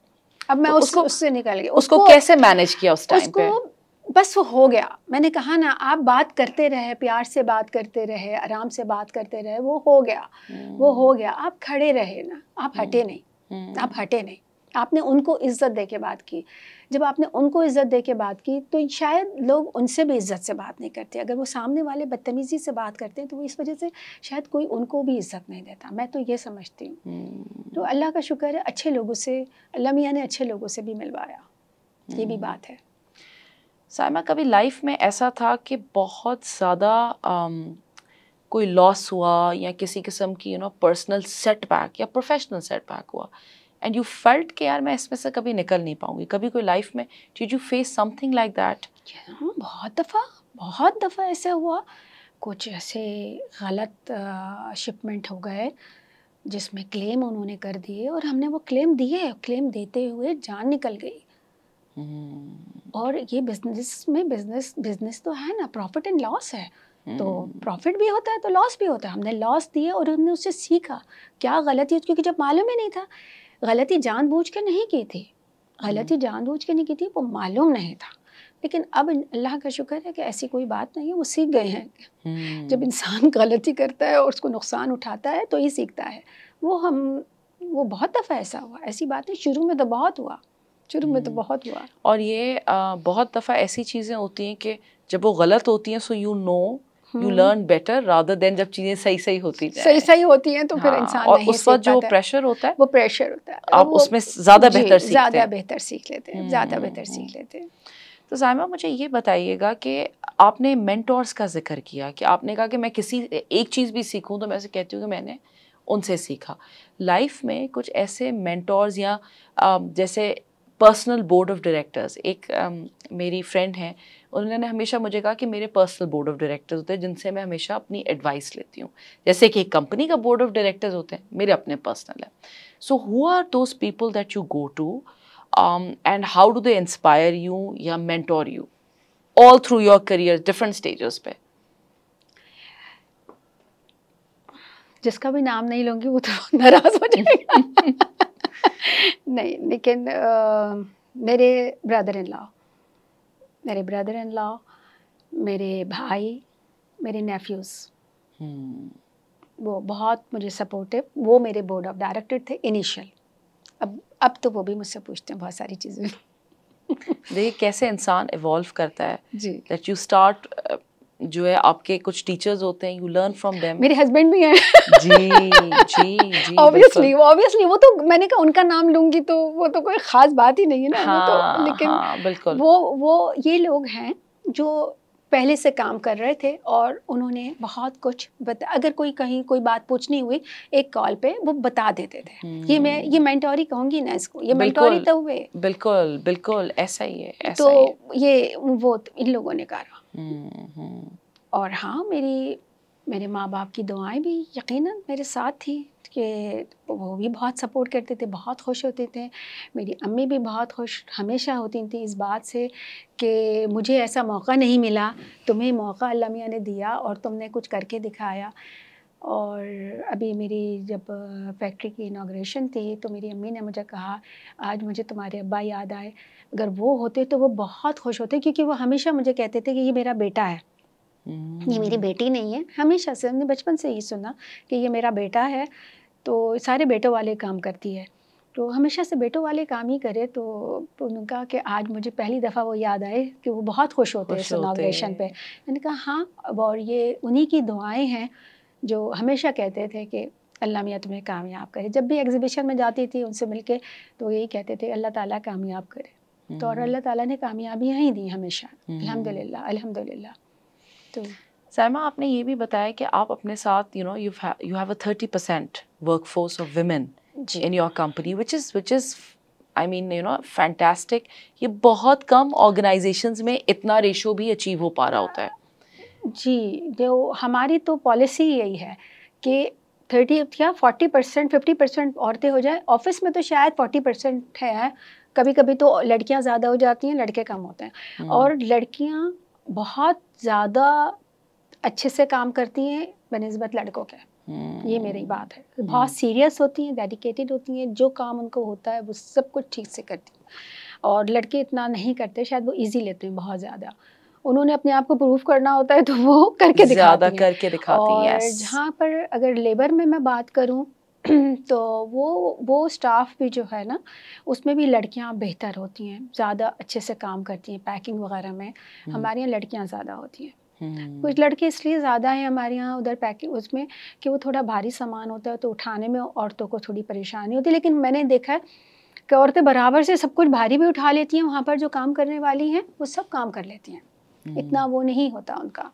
अब मैं तो उससे निकल गई। उसको कैसे मैनेज किया उस टाइम पे? बस वो हो गया। मैंने कहा ना, आप बात करते रहे, प्यार से बात करते रहे, आराम से बात करते रहे, वो हो गया। वो हो गया। आप खड़े रहे ना, आप हटे नहीं। आप हटे नहीं, आपने उनको इज्जत दे के बात की। जब आपने उनको इज्जत दे के बात की तो शायद लोग उनसे भी इज्जत से बात नहीं करते। अगर वो सामने वाले बदतमीजी से बात करते हैं तो वो इस वजह से शायद कोई उनको भी इज्जत नहीं देता। मैं तो ये समझती हूँ। तो अल्लाह का शुक्र है, अच्छे लोगों से, अल्लाह मियाँ ने अच्छे लोगों से भी मिलवाया, ये भी बात है। साइमा, कभी लाइफ में ऐसा था कि बहुत ज़्यादा कोई लॉस हुआ या किसी किस्म की पर्सनल सेटबैक या प्रोफेशनल सेटबैक हुआ एंड यू फेल्ट कि यार मैं इसमें से कभी निकल नहीं पाऊंगी? कभी कोई लाइफ में did you face something like that? बहुत दफ़ा ऐसा हुआ। कुछ ऐसे गलत शिपमेंट हो गए जिसमें क्लेम उन्होंने कर दिए और हमने वो क्लेम दिए, क्लेम देते हुए जान निकल गई। और ये बिजनेस तो है ना, प्रॉफिट एंड लॉस है। तो प्रॉफिट भी होता है तो लॉस भी होता है। हमने लॉस दिए और हमने उससे सीखा क्या गलती, क्योंकि जब मालूम ही नहीं था, गलती जानबूझ के नहीं की थी, गलती जानबूझ के नहीं की थी, वो मालूम नहीं था। लेकिन अब अल्लाह का शुक्र है कि ऐसी कोई बात नहीं है, वो सीख गए हैं। जब इंसान गलती करता है और उसको नुकसान उठाता है तो ही सीखता है। वो बहुत दफ़ा ऐसा हुआ, ऐसी बातें शुरू में तो बहुत हुआ, शुरू में तो बहुत हुआ। और ये बहुत दफ़ा ऐसी चीज़ें होती हैं कि जब वो गलत होती हैं so you learn better rather than जब चीज़ें सही होती हैं। सही होती हैं तो फिर इंसान और नहीं उस वक्त जो प्रेशर होता है, वो प्रेशर होता है, आप उसमें ज़्यादा बेहतर सीखते हैं। ज़्यादा बेहतर सीख लेते हैं, ज़्यादा बेहतर सीख लेते हैं। तो साइमा, मुझे ये बताइएगा कि आपने मेंटोर्स का जिक्र किया कि आपने कहा कि मैं किसी एक चीज़ भी सीखूं तो मैं ऐसे कहती हूँ कि मैंने उनसे सीखा। लाइफ में कुछ ऐसे मेंटोर्स या जैसे पर्सनल बोर्ड ऑफ डायरेक्टर्स, एक मेरी फ्रेंड हैं, उन्होंने हमेशा मुझे कहा कि मेरे पर्सनल बोर्ड ऑफ डायरेक्टर्स होते हैं जिनसे मैं हमेशा अपनी एडवाइस लेती हूँ। जैसे कि एक कंपनी का बोर्ड ऑफ डायरेक्टर्स होते हैं, मेरे अपने पर्सनल है। So who are those people that you go to and how do they inspire you या mentor you all through your career different stages पे? जिसका भी नाम नहीं लूँगी वो तो नाराज़ हो जाएगा। नहीं, लेकिन मेरे ब्रदर इन लॉ, मेरे भाई, मेरे नेफ्यूज़, वो बहुत मुझे सपोर्टिव, वो मेरे बोर्ड ऑफ डायरेक्टर थे इनिशियल। अब तो वो भी मुझसे पूछते हैं बहुत सारी चीज़ें। देखिए कैसे इंसान इवॉल्व करता है जी। दैट यू स्टार्ट, जो है आपके कुछ टीचर्स होते हैं, यू लर्न फ्रॉम देम। मेरे हस्बैंड भी हैं। जी ऑब्वियसली वो तो मैंने कहा उनका नाम लूंगी तो वो तो कोई खास बात ही नहीं है ना। हाँ, वो तो लेकिन बिल्कुल। वो ये लोग हैं जो पहले से काम कर रहे थे और उन्होंने बहुत कुछ अगर कहीं कोई बात पूछनी हुई एक कॉल पे वो बता देते थे। ये मेंटोरी कहूंगी ना इसको, ये मेंटोरी तो हुए। बिल्कुल ऐसा ही है, तो ये वो इन लोगों ने करा। और हाँ, मेरे माँ बाप की दुआएं भी यकीनन मेरे साथ थी कि वो भी बहुत सपोर्ट करते थे, बहुत खुश होते थे। मेरी अम्मी भी बहुत खुश हमेशा होती थी इस बात से कि मुझे ऐसा मौका नहीं मिला, तुम्हें मौका अल्लाह मियाँ ने दिया और तुमने कुछ करके दिखाया। और अभी मेरी जब फैक्ट्री की इनॉग्रेशन थी तो मेरी अम्मी ने मुझे कहा, आज मुझे तुम्हारे अब्बा याद आए, अगर वो होते तो वो बहुत खुश होते, क्योंकि वो हमेशा मुझे कहते थे कि ये मेरा बेटा है ये मेरी बेटी नहीं है। हमेशा से हमने बचपन से ही सुना कि ये मेरा बेटा है, तो सारे बेटों वाले काम करती है, तो हमेशा से बेटों वाले काम ही करे। तो उन्होंने कहा कि आज मुझे पहली दफ़ा वो याद आए कि वो बहुत खुश होते हैं इस इनॉग्रेशन पे। मैंने कहा हाँ, और ये उन्हीं की दुआएं हैं जो हमेशा कहते थे कि अल्लाह मियाँ तुम्हें कामयाब करे। जब भी एग्जीबिशन में जाती थी उनसे मिलके तो यही कहते थे अल्लाह ताला कामयाब करे। तो और अल्लाह ताला ने कामयाबियाँ ही दी हमेशा, अल्हम्दुलिल्लाह अल्हम्दुलिल्लाह। तो साइमा, आपने ये भी बताया कि आप अपने साथ you have a 30% workforce of women in your company, which is I mean fantastic. ये बहुत कम organizations में इतना रेशो भी अचीव हो पा रहा होता है। जी, जो हमारी तो पॉलिसी यही है कि 30 या 40% 50% औरतें हो जाए। ऑफिस में तो शायद 40% है, कभी कभी तो लड़कियां ज़्यादा हो जाती हैं, लड़के कम होते हैं। और लड़कियां बहुत ज़्यादा अच्छे से काम करती हैं बनिस्बत लड़कों के। ये मेरी बात है। बहुत सीरियस होती हैं, डेडिकेटेड होती हैं, जो काम उनको होता है वो सब कुछ ठीक से करती हैं। और लड़के इतना नहीं करते, शायद वो इजी लेते हैं बहुत ज़्यादा। उन्होंने अपने आप को प्रूफ करना होता है तो वो करके दिखाती हैं। और जहाँ पर अगर लेबर में मैं बात करूँ तो वो स्टाफ भी जो है ना, उसमें भी लड़कियाँ बेहतर होती हैं, ज़्यादा अच्छे से काम करती हैं। पैकिंग वगैरह में हमारे यहाँ लड़कियाँ ज़्यादा होती हैं। कुछ लड़के इसलिए ज़्यादा हैं हमारे यहाँ उधर पैकिंग उसमें कि वो थोड़ा भारी सामान होता है तो उठाने में औरतों को थोड़ी परेशानी होती है। लेकिन मैंने देखा है कि औरतें बराबर से सब कुछ भारी भी उठा लेती हैं। वहाँ पर जो काम करने वाली हैं वो सब काम कर लेती हैं, इतना वो नहीं होता उनका।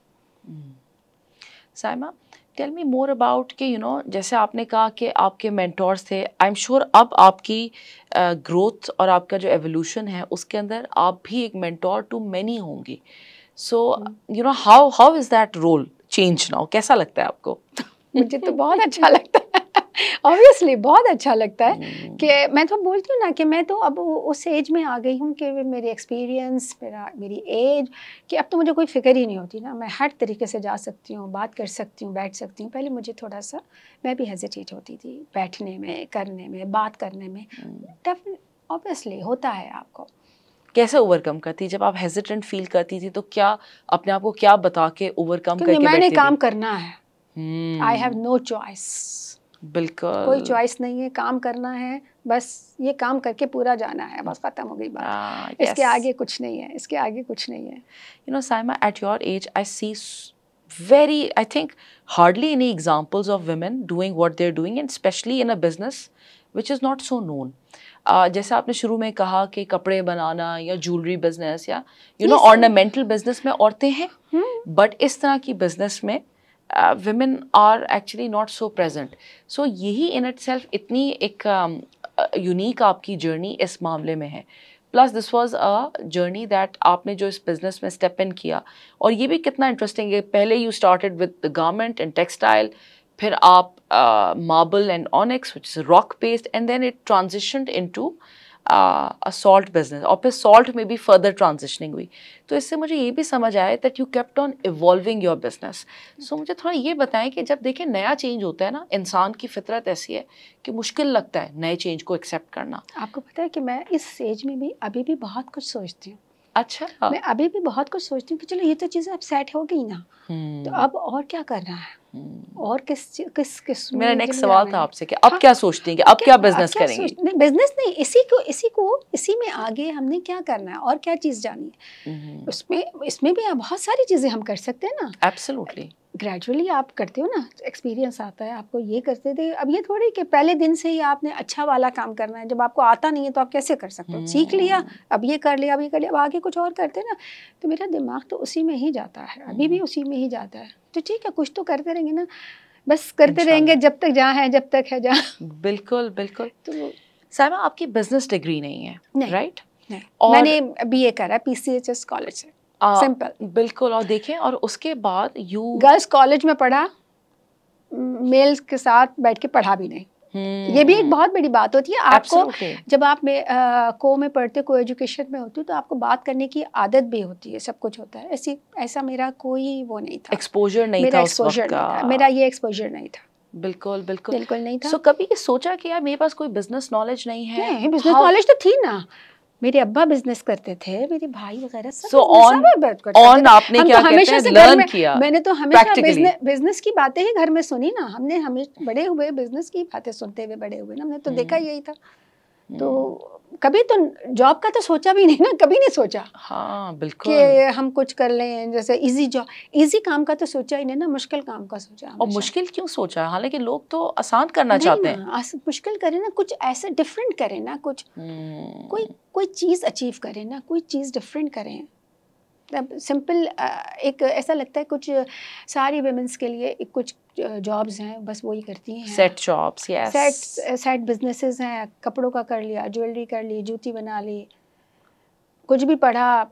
Saima, tell me more about कि जैसे आपने कहा कि आपके मेंटोर्स थे, आई एम श्योर अब आपकी ग्रोथ और आपका जो एवोल्यूशन है उसके अंदर आप भी एक मेंटोर टू मैनी होंगी। So how is that role changed now? कैसा लगता है आपको? मुझे तो बहुत अच्छा लगता है ऑब्वियसली बहुत अच्छा लगता है कि मैं तो बोलती हूँ ना कि मैं तो अब उस एज में आ गई हूँ कि मेरी एक्सपीरियंस मेरी एज कि अब तो मुझे कोई फिक्र ही नहीं होती ना। मैं हर तरीके से जा सकती हूँ, बात कर सकती हूँ, बैठ सकती हूँ। पहले मुझे थोड़ा सा मैं भी हेजिटेट होती थी बैठने में, करने में, बात करने में। ऑब्वियसली होता है। आपको कैसे ओवरकम करती? जब आप हेजिटेंट फील करती थी तो क्या अपने आप को क्या बता के ओवरकम करके बैठती थी? मैंने काम करना है, आई हैव नो चॉइस। बिल्कुल कोई चॉइस नहीं है, काम करना है, बस ये काम करके पूरा जाना है, बस खत्म हो गई बात। इसके आगे कुछ नहीं है, इसके आगे कुछ नहीं है। Saima, at your age I see I think hardly any examples of women doing what they're doing, and especially in a business which is not so known. जैसे आपने शुरू में कहा कि कपड़े बनाना या ज्वेलरी बिजनेस या ऑर्नामेंटल बिजनेस में औरतें हैं, बट इस तरह की बिजनेस में women are actually not so present. So यही in itself इतनी एक यूनिक आपकी जर्नी इस मामले में है। Plus this was a journey that आपने जो इस बिजनेस में स्टेप इन किया, और ये भी कितना इंटरेस्टिंग है। पहले you started with the garment and textile, फिर आप marble and onyx which is rock based, and then it transitioned into a salt business, और फिर सॉल्ट में भी फर्दर ट्रांजिशनिंग हुई। तो इससे मुझे ये भी समझ आया that you kept on evolving your business. So मुझे थोड़ा ये बताएं कि जब देखें नया चेंज होता है ना, इंसान की फितरत ऐसी है कि मुश्किल लगता है नए चेंज को एक्सेप्ट करना। आपको पता है कि मैं इस एज में भी अभी भी बहुत कुछ सोचती हूँ। अच्छा, मैं अभी भी बहुत कुछ सोचती हूँ कि चलो ये तो चीज़ें अब सेट हो गई ना, तो अब और क्या करना है, और किस मेरा नेक्स्ट सवाल था आपसे कि अब क्या सोचती हैं कि अब क्या बिजनेस करेंगे? नहीं, बिजनेस नहीं, इसी में आगे हमने क्या करना है और क्या चीज़ जानी है। इसमें भी बहुत सारी चीज़ें हम कर सकते हैं ना। एब्सोल्युटली। ग्रेजुअली आप करते हो ना, एक्सपीरियंस आता है आपको। ये करते थे, अब ये थोड़ी कि पहले दिन से ही आपने अच्छा वाला काम करना है। जब आपको आता नहीं है तो आप कैसे कर सकते हो? सीख लिया, अब ये कर लिया, अब आगे कुछ और करते ना। तो मेरा दिमाग तो उसी में ही जाता है, अभी भी उसी में ही जाता है। तो ठीक है, कुछ तो करते रहेंगे ना, बस करते रहेंगे जब तक जहाँ है, जब तक है जहाँ। बिल्कुल बिल्कुल। तो साइमा, आपकी बिजनेस डिग्री नहीं है, राइट? नहीं, मैंने BA करा PCHS कॉलेज से, सिंपल। बिल्कुल। और देखें, और उसके बाद यू गर्ल्स कॉलेज में पढ़ा, मेल्स के साथ बैठ के पढ़ा भी नहीं। ये भी एक बहुत बड़ी बात होती है। आपको जब आप को में पढ़ते, को एजुकेशन में होती, तो आपको बात करने की आदत भी होती है, सब कुछ होता है। ऐसा मेरा कोई वो नहीं था, एक्सपोजर नहीं था उस वक्त का। मेरा ये एक्सपोजर नहीं था। बिल्कुल बिल्कुल बिल्कुल नहीं था। कभी ये सोचा कि यार मेरे पास कोई बिजनेस नॉलेज नहीं है? बिजनेस नॉलेज तो थी ना, मेरे अब्बा बिजनेस करते थे, मेरे भाई वगैरह सब So on आपने क्या कहते हैं लर्न किया, मैंने तो हमेशा बिजनेस की बातें ही घर में सुनी ना, हमने हमेशा बड़े हुए बिजनेस की बातें सुनते हुए बड़े हुए ना, हमने तो देखा यही था। तो कभी तो जॉब का तो सोचा भी नहीं ना, कभी नहीं सोचा। हाँ बिल्कुल, कि हम कुछ कर लें, जैसे इजी काम का तो सोचा ही नहीं ना, मुश्किल काम का सोचा। और मुश्किल क्यों सोचा, हालांकि लोग तो आसान करना चाहते हैं। मुश्किल करें ना, कुछ ऐसे डिफरेंट करें ना, कुछ कोई चीज़ अचीव करें ना, कोई चीज़ डिफरेंट करें। सिंपल एक ऐसा लगता है कुछ सारी वुमेन्स के लिए कुछ जॉब्स हैं, बस वही करती हैं, set jobs, yes, set businesses हैं, कपड़ों का कर लिया, ज्वेलरी कर ली, जूती बना ली, कुछ भी पढ़ा,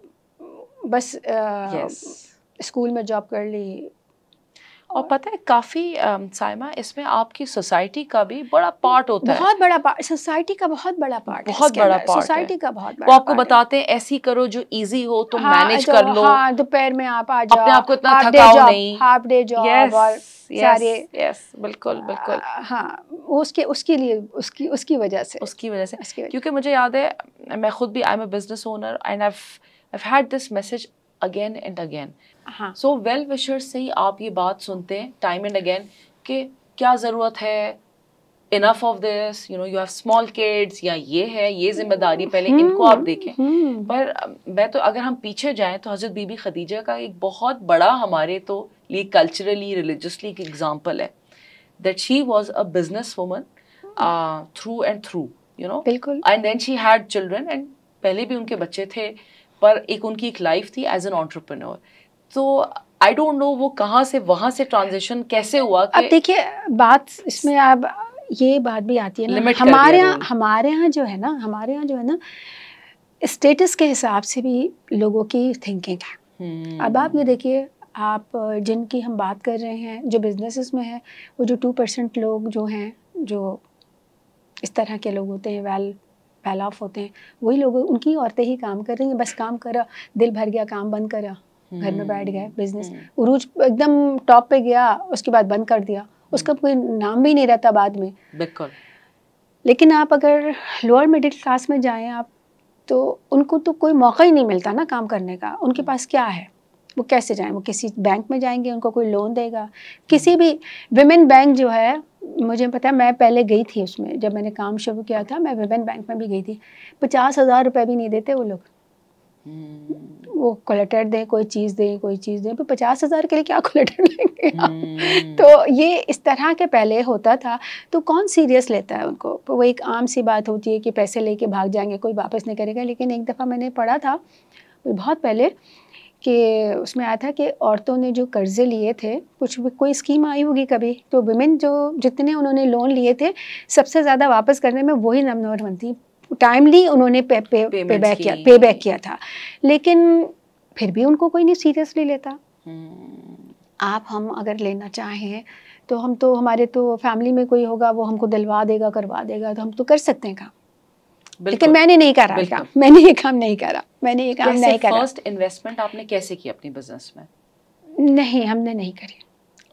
बस स्कूल में जॉब कर ली। और पता है काफ़ी साइमा, इसमें आपकी सोसाइटी का भी बड़ा पार्ट होता है, बहुत बड़ा पार्ट, सोसाइटी का बहुत बड़ा पार्ट, बहुत बड़ा पार्ट, सोसाइटी का बहुत बड़ा। वो आपको बताते हैं ऐसी करो जो इजी हो, तुम मैनेज कर लो, हाँ, दोपहर में आप आ जाओ, अपने आप को इतना थकाओ नहीं, हाफ डे जॉब और सारे, यस बिल्कुल बिल्कुल, हाँ, उसके लिए उसकी वजह से, क्योंकि मुझे याद है, मैं खुद भी, I am a business owner and I have had this message again and again. So well wishers से ही आप ये बात सुनते हैं टाइम एंड अगेन कि क्या ज़रूरत है, enough of this, you have small kids, या ये है, ये जिम्मेदारी, पहले इनको आप देखें। पर मैं तो, अगर हम पीछे जाएं तो हज़रत बीबी खदीजा का एक बहुत बड़ा हमारे तो लिए कल्चरली, रिलीजियसली एक एग्जाम्पल है, that she was a business woman through and through, बिल्कुल, and then she had children, and पहले भी उनके बच्चे थे, पर एक उनकी एक लाइफ थी एज एन एंटरप्रेन्योर। तो आई डोंट नो वो कहाँ से वहाँ से ट्रांजिशन कैसे हुआ। अब देखिए बात इसमें, अब ये बात भी आती है ना, हमारे यहाँ जो है ना, स्टेटस के हिसाब से भी लोगों की थिंकिंग है। अब आप ये देखिए, आप जिनकी हम बात कर रहे हैं जो बिजनेसेस में है, वो जो 2% लोग जो हैं, जो इस तरह के लोग होते हैं, वेल ऑफ होते हैं, वही लोग, उनकी औरतें ही काम कर रही हैं, बस काम करा, दिल भर गया, काम बंद करा, घर में बैठ गए, बिजनेस उरूज एकदम टॉप पे गया, उसके बाद बंद कर दिया, उसका कोई नाम भी नहीं रहता बाद में। बिल्कुल। लेकिन आप अगर लोअर मिडिल क्लास में जाएं आप, तो उनको तो कोई मौका ही नहीं मिलता ना काम करने का। उनके पास क्या है, वो कैसे जाएं? वो किसी बैंक में जाएंगे, उनको कोई लोन देगा? किसी भी विमेन बैंक जो है, मुझे पता है, मैं पहले गई थी उसमें, जब मैंने काम शुरू किया था, मैं विमेन बैंक में भी गई थी, 50,000 रुपये भी नहीं देते वो लोग। वो कोलेटर दें, कोई चीज़ दें, तो 50,000 के लिए क्या कोलेटर लेंगे? तो ये इस तरह के पहले होता था, तो कौन सीरियस लेता है उनको? वो एक आम सी बात होती है कि पैसे लेके भाग जाएंगे, कोई वापस नहीं करेगा। लेकिन एक दफ़ा मैंने पढ़ा था बहुत पहले कि उसमें आया था कि औरतों ने जो कर्जे लिए थे, कोई स्कीम आई होगी कभी, तो विमेन जो जितने उन्होंने लोन लिए थे, सबसे ज़्यादा वापस करने में वही नंबर 1 थी। टाइमली उन्होंने पे बैक किया था, लेकिन फिर भी उनको कोई नहीं सीरियसली लेता। आप हम अगर लेना चाहें तो हम तो, हमारे तो फैमिली में कोई होगा, वो हमको दिलवा देगा, करवा देगा, तो हम तो कर सकते हैं काम। लेकिन मैंने नहीं करा काम, मैंने ये काम नहीं करा। फर्स्ट इन्वेस्टमेंट आपने कैसे की अपनी बिजनेस में? नहीं, हमने नहीं करी।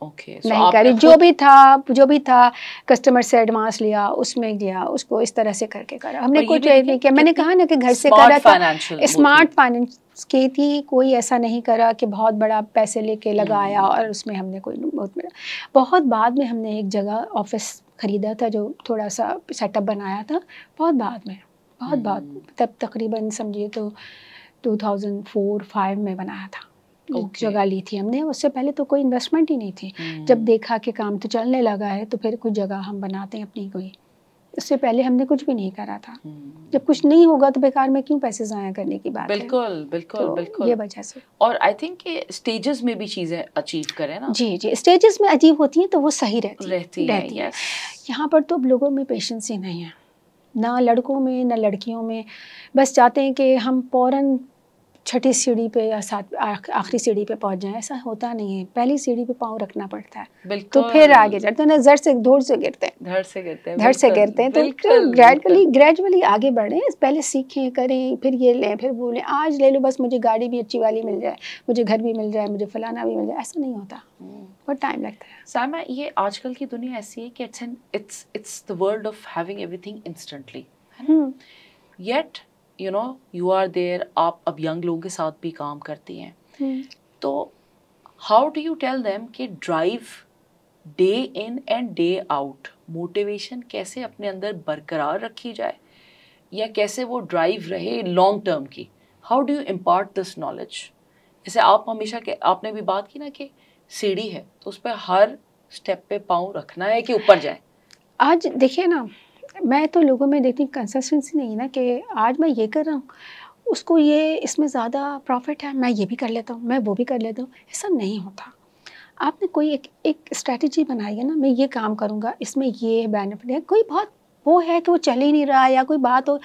So नहीं करी। जो भी था कस्टमर से एडवांस लिया, उसमें गया, उसको इस तरह से करके करा। हमने कुछ नहीं किया। मैंने कहा ना कि घर से करा था, स्मार्ट फाइनेंस की थी, कोई ऐसा नहीं करा कि बहुत बड़ा पैसे लेके लगाया और उसमें हमने कोई बहुत बाद में हमने एक जगह ऑफिस खरीदा था, जो थोड़ा सा सेटअप बनाया था, बहुत बाद तब तकरीबन समझिए तो 2004-5 में बनाया था। जगह ली थी हमने, उससे पहले तो कोई इन्वेस्टमेंट ही नहीं थी। जब देखा कि काम तो चलने लगा है, तो फिर कुछ जगह हम बनाते हैं अपनी कोई, इससे पहले हमने कुछ भी नहीं करा था। जब कुछ नहीं होगा तो बेकार में क्यों पैसे ज़ाया करने की बात है। बिल्कुल ये वजह से। और आई थिंक कि स्टेजेस में भी चीज़ें अचीव करें ना। जी, स्टेजेस में अचीव होती हैं तो वो सही रहती है। यहाँ पर तो अब लोगों में पेशेंस ही नहीं है, ना लड़कों में ना लड़कियों में। बस चाहते हैं कि हम फौरन छठी सीढ़ी पे या आखिरी सीढ़ी पे पहुंच जाएं। ऐसा होता नहीं है, पहली सीढ़ी पे पाँव रखना पड़ता है, तो फिर आगे चढ़ते हैं ना। धड़ से गिरते हैं तो ग्रेजुअली आगे बढ़ें। पहले सीखें, करें, फिर ये लें, फिर वो लें। आज ले लो बस, मुझे गाड़ी भी अच्छी वाली मिल जाए, मुझे घर भी मिल जाए, मुझे फलाना भी मिल जाए, ऐसा नहीं होता। बहुत टाइम लगता है। साइमा, ये आजकल की दुनिया ऐसी है कि it's the world of having everything instantly, yet you know you are there, आप अब यंग लोगों के साथ भी काम करती हैं, तो how do you tell them कि drive day in and day out, motivation कैसे अपने अंदर बरकरार रखी जाए, या कैसे वो ड्राइव रहे लॉन्ग टर्म की? How do you impart this knowledge? जैसे आप हमेशा के आपने भी बात की ना कि सीढ़ी है तो उस पर हर स्टेप पे पाँव रखना है कि ऊपर जाए। आज देखिए ना, मैं तो लोगों में देखती हूँ कंसिस्टेंसी नहीं है ना, कि आज मैं ये कर रहा हूँ, उसको ये इसमें ज़्यादा प्रॉफिट है, मैं ये भी कर लेता हूँ, मैं वो भी कर लेता हूँ। ऐसा नहीं होता। आपने कोई एक स्ट्रैटेजी बनाई है ना, मैं ये काम करूँगा, इसमें ये बेनिफिट है। कोई बहुत वो है कि वो चल ही नहीं रहा है, या कोई बात हो,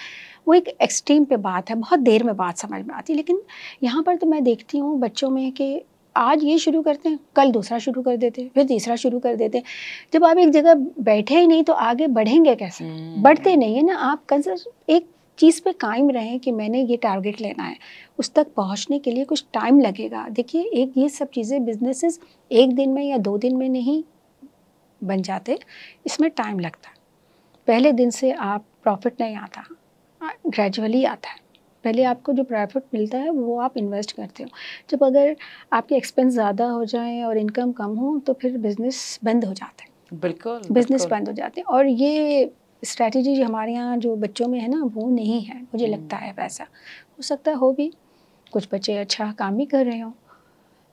वो एक एक्सट्रीम पे बात है, बहुत देर में बात समझ में आती है। लेकिन यहाँ पर तो मैं देखती हूँ बच्चों में कि आज ये शुरू करते हैं, कल दूसरा शुरू कर देते हैं, फिर तीसरा शुरू कर देते हैं। जब आप एक जगह बैठे ही नहीं तो आगे बढ़ेंगे कैसे? बढ़ते नहीं है ना आप। एक चीज़ पे कायम रहें कि मैंने ये टारगेट लेना है, उस तक पहुंचने के लिए कुछ टाइम लगेगा। देखिए, एक ये सब चीज़ें, बिजनेसेस एक दिन में या 2 दिन में नहीं बन जाते, इसमें टाइम लगता है। पहले दिन से आप प्रॉफिट नहीं आता, ग्रेजुअली आता है। पहले आपको जो प्रॉफिट मिलता है वो आप इन्वेस्ट करते हो। जब अगर आपके एक्सपेंस ज़्यादा हो जाएं और इनकम कम हो तो फिर बिजनेस बंद हो जाता है। बिल्कुल, बिजनेस बंद हो जाते हैं। और ये स्ट्रैटेजी हमारे यहाँ जो बच्चों में है ना, वो नहीं है, मुझे लगता है। वैसा हो सकता है, हो भी, कुछ बच्चे अच्छा काम भी कर रहे हों,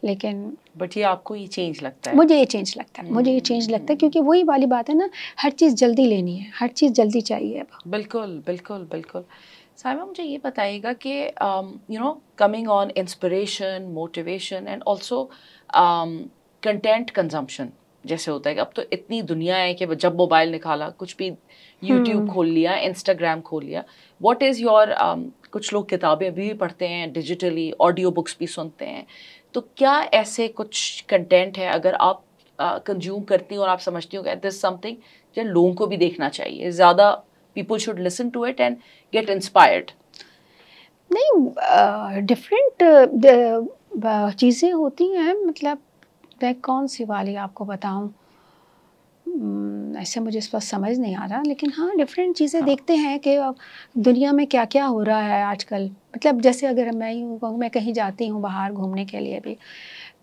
लेकिन बट ये आपको ये चेंज लगता है? मुझे ये चेंज लगता है, मुझे ये चेंज लगता है, क्योंकि वही वाली बात है ना, हर चीज़ जल्दी लेनी है, हर चीज़ जल्दी चाहिए अब। बिल्कुल बिल्कुल बिल्कुल। साइमा, मुझे ये बताइएगा कि you know coming on inspiration, motivation and also content consumption, जैसे होता है कि अब तो इतनी दुनिया है कि जब मोबाइल निकाला, कुछ भी यूट्यूब खोल लिया, इंस्टाग्राम खोल लिया, व्हाट इज़ योर, कुछ लोग किताबें अभी भी पढ़ते हैं डिजिटली, ऑडियो बुक्स भी सुनते हैं, तो क्या ऐसे कुछ कंटेंट है अगर आप कंज्यूम करती हो और आप समझती हो कि दिस समथिंग जो लोगों को भी देखना चाहिए, ज़्यादा people should listen to it and get inspired? नहीं, डिफरेंट चीज़ें होती हैं। मतलब मैं कौन सी वाली आपको बताऊं, ऐसे मुझे इस वक्त समझ नहीं आ रहा। लेकिन हाँ, डिफरेंट चीज़ें देखते हैं कि दुनिया में क्या क्या हो रहा है आजकल। मतलब जैसे अगर मैं यूँ कहूँ, मैं कहीं जाती हूँ बाहर घूमने के लिए भी,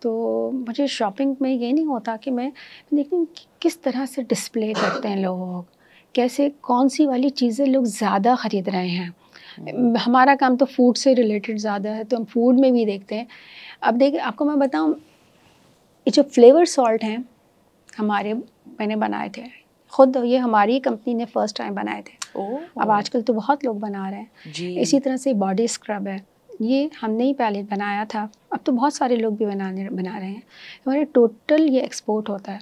तो मुझे शॉपिंग में ये नहीं होता कि मैं देखती हूँ कि किस तरह से डिस्प्ले करते हैं लोग, कैसे कौन सी वाली चीज़ें लोग ज़्यादा ख़रीद रहे हैं। हमारा काम तो फूड से रिलेटेड ज़्यादा है, तो हम फूड में भी देखते हैं। अब देखिए, आपको मैं बताऊँ, ये जो फ्लेवर सॉल्ट हैं हमारे, मैंने बनाए थे खुद, ये हमारी कंपनी ने फर्स्ट टाइम बनाए थे। अब आजकल तो बहुत लोग बना रहे हैं जी। इसी तरह से बॉडी स्क्रब है, ये हमने ही पहले बनाया था, अब तो बहुत सारे लोग भी बना रहे हैं। हमारे टोटल ये एक्सपोर्ट होता है।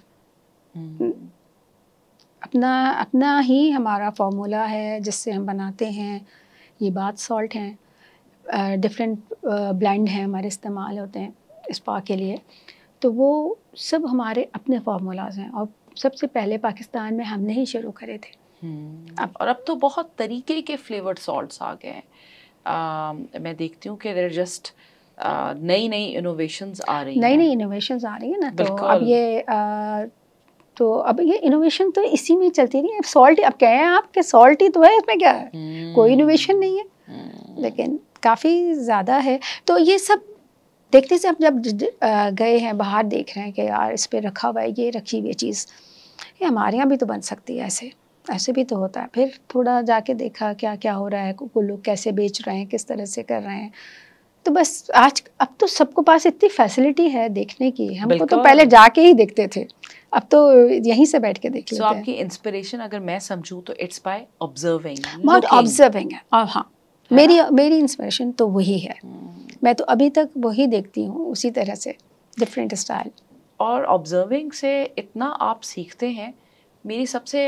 अपना ही हमारा फार्मूला है जिससे हम बनाते हैं। ये बाथ सॉल्ट हैं, डिफरेंट ब्लेंड हैं हमारे, इस्तेमाल होते हैं स्पा के लिए। तो वो सब हमारे अपने फार्मूलाज हैं, और सबसे पहले पाकिस्तान में हमने ही शुरू करे थे। अब तो बहुत तरीके के फ्लेवर्ड सॉल्ट्स आ गए हैं। मैं देखती हूँ कि देयर जस्ट नई नई इनोवेशंस आ रही हैं, नई इनोवेशंस आ रही है ना। तो अब ये इनोवेशन तो इसी में चलती रही है। अब सॉल्ट, अब कहें आप कि सॉल्ट ही तो है, इसमें क्या है, कोई इनोवेशन नहीं है, लेकिन काफ़ी ज़्यादा है। तो ये सब देखते से, अब जब गए हैं बाहर, देख रहे हैं कि यार इस पे रखा हुआ है, ये रखी हुई चीज़, ये हमारे यहाँ भी तो बन सकती है, ऐसे भी तो होता है। फिर थोड़ा जाके देखा क्या क्या हो रहा है, वो लोग कैसे बेच रहे हैं, किस तरह से कर रहे हैं। तो बस अब तो सबको पास इतनी फैसिलिटी है देखने की, हमको तो पहले जाके ही देखते थे, अब तो यहीं से बैठ के देख लेते हैं। आपकी इंस्पिरेशन अगर मैं समझूं तो इट्स बाय ऑब्जर्विंग, बहुत ऑब्जर्विंग है। और हाँ, मेरी इंस्पिरेशन तो वही है। मैं तो अभी तक वही देखती हूँ, उसी तरह से डिफरेंट स्टाइल। और ऑब्जर्विंग से इतना आप सीखते हैं। मेरी सबसे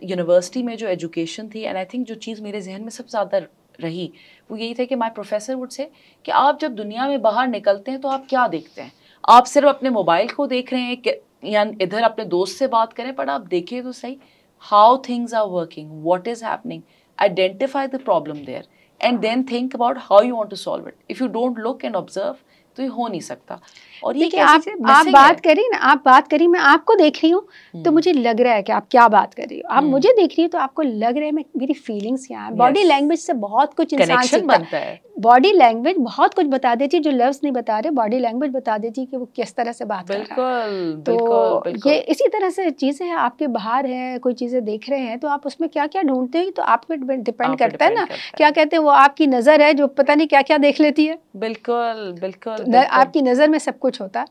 यूनिवर्सिटी में जो एजुकेशन थी, एंड आई थिंक जो चीज़ मेरे जहन में सबसे ज़्यादा रही वो यही था कि माय प्रोफेसर वुड से कि आप जब दुनिया में बाहर निकलते हैं तो आप क्या देखते हैं? आप सिर्फ अपने मोबाइल को देख रहे हैं या इधर अपने दोस्त से बात करें, पर आप देखिए तो सही how things are working, what is happening, identify the problem there and then think about how you want to solve it. If you don't look and observe तो ये हो नहीं सकता। और ये देखिए आप बात करी ना, आप बात करी, मैं आपको देख रही हूँ तो मुझे लग रहा है कि आप क्या बात कर रही हो, आप मुझे देख रही हो तो आपको लग रहा है मेरी फीलिंग्स क्या है। बॉडी लैंग्वेज से बहुत कुछ इंसान सीखता है। बॉडी लैंग्वेज बहुत कुछ बता देती है, जो लफ्ज नहीं बता रहे, बॉडी लैंग्वेज बता देती है कि वो किस तरह से बात कर रहा है। तो ये इसी तरह से चीजें हैं, आपके बाहर है, कोई चीजें देख रहे हैं तो आप उसमें क्या क्या ढूंढते हैं तो आप पे डिपेंड करता है ना। क्या कहते हैं वो आपकी नजर है जो पता नहीं क्या क्या देख लेती है। बिल्कुल बिल्कुल, आपकी नजर में सब कुछ होता है।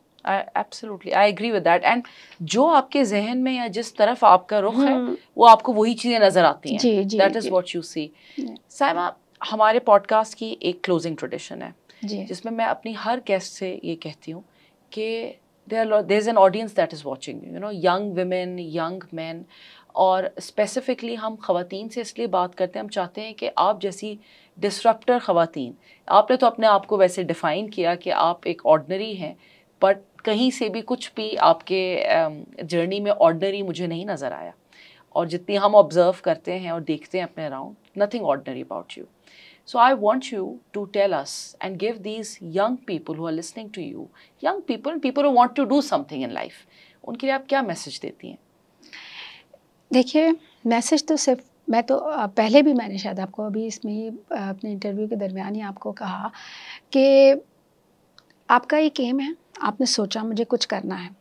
Absolutely, I agree with that. And जो आपके जहन में या जिस तरफ आपका रुख है वो आपको वही चीजें नजर आती हैं। That is what you see. Saima, हमारे पॉडकास्ट की एक क्लोजिंग ट्रेडिशन है जिसमें मैं अपनी हर गेस्ट से ये कहती हूँ कि there is an audience that is watching, you know, young women, young men, और स्पेसिफिकली हम ख़वातीन से इसलिए बात करते हैं, हम चाहते हैं कि आप जैसी डिसरप्टर ख़वातीन, आपने तो अपने आप को वैसे डिफ़ाइन किया कि आप एक ऑर्डनरी हैं, बट कहीं से भी कुछ भी आपके जर्नी में ऑर्डनरी मुझे नहीं नज़र आया। और जितनी हम ऑब्ज़र्व करते हैं और देखते हैं अपने around, nothing ordinary about you. So I want you to tell us and give these young people who are listening to you, young people who want to do something in life, उनके लिए आप क्या message देती हैं? देखिए, message तो सिर्फ मैं तो पहले भी मैंने शायद आपको अभी इसमें ही अपने इंटरव्यू के दरमियान ही आपको कहा कि आपका एक एम है, आपने सोचा मुझे कुछ करना है,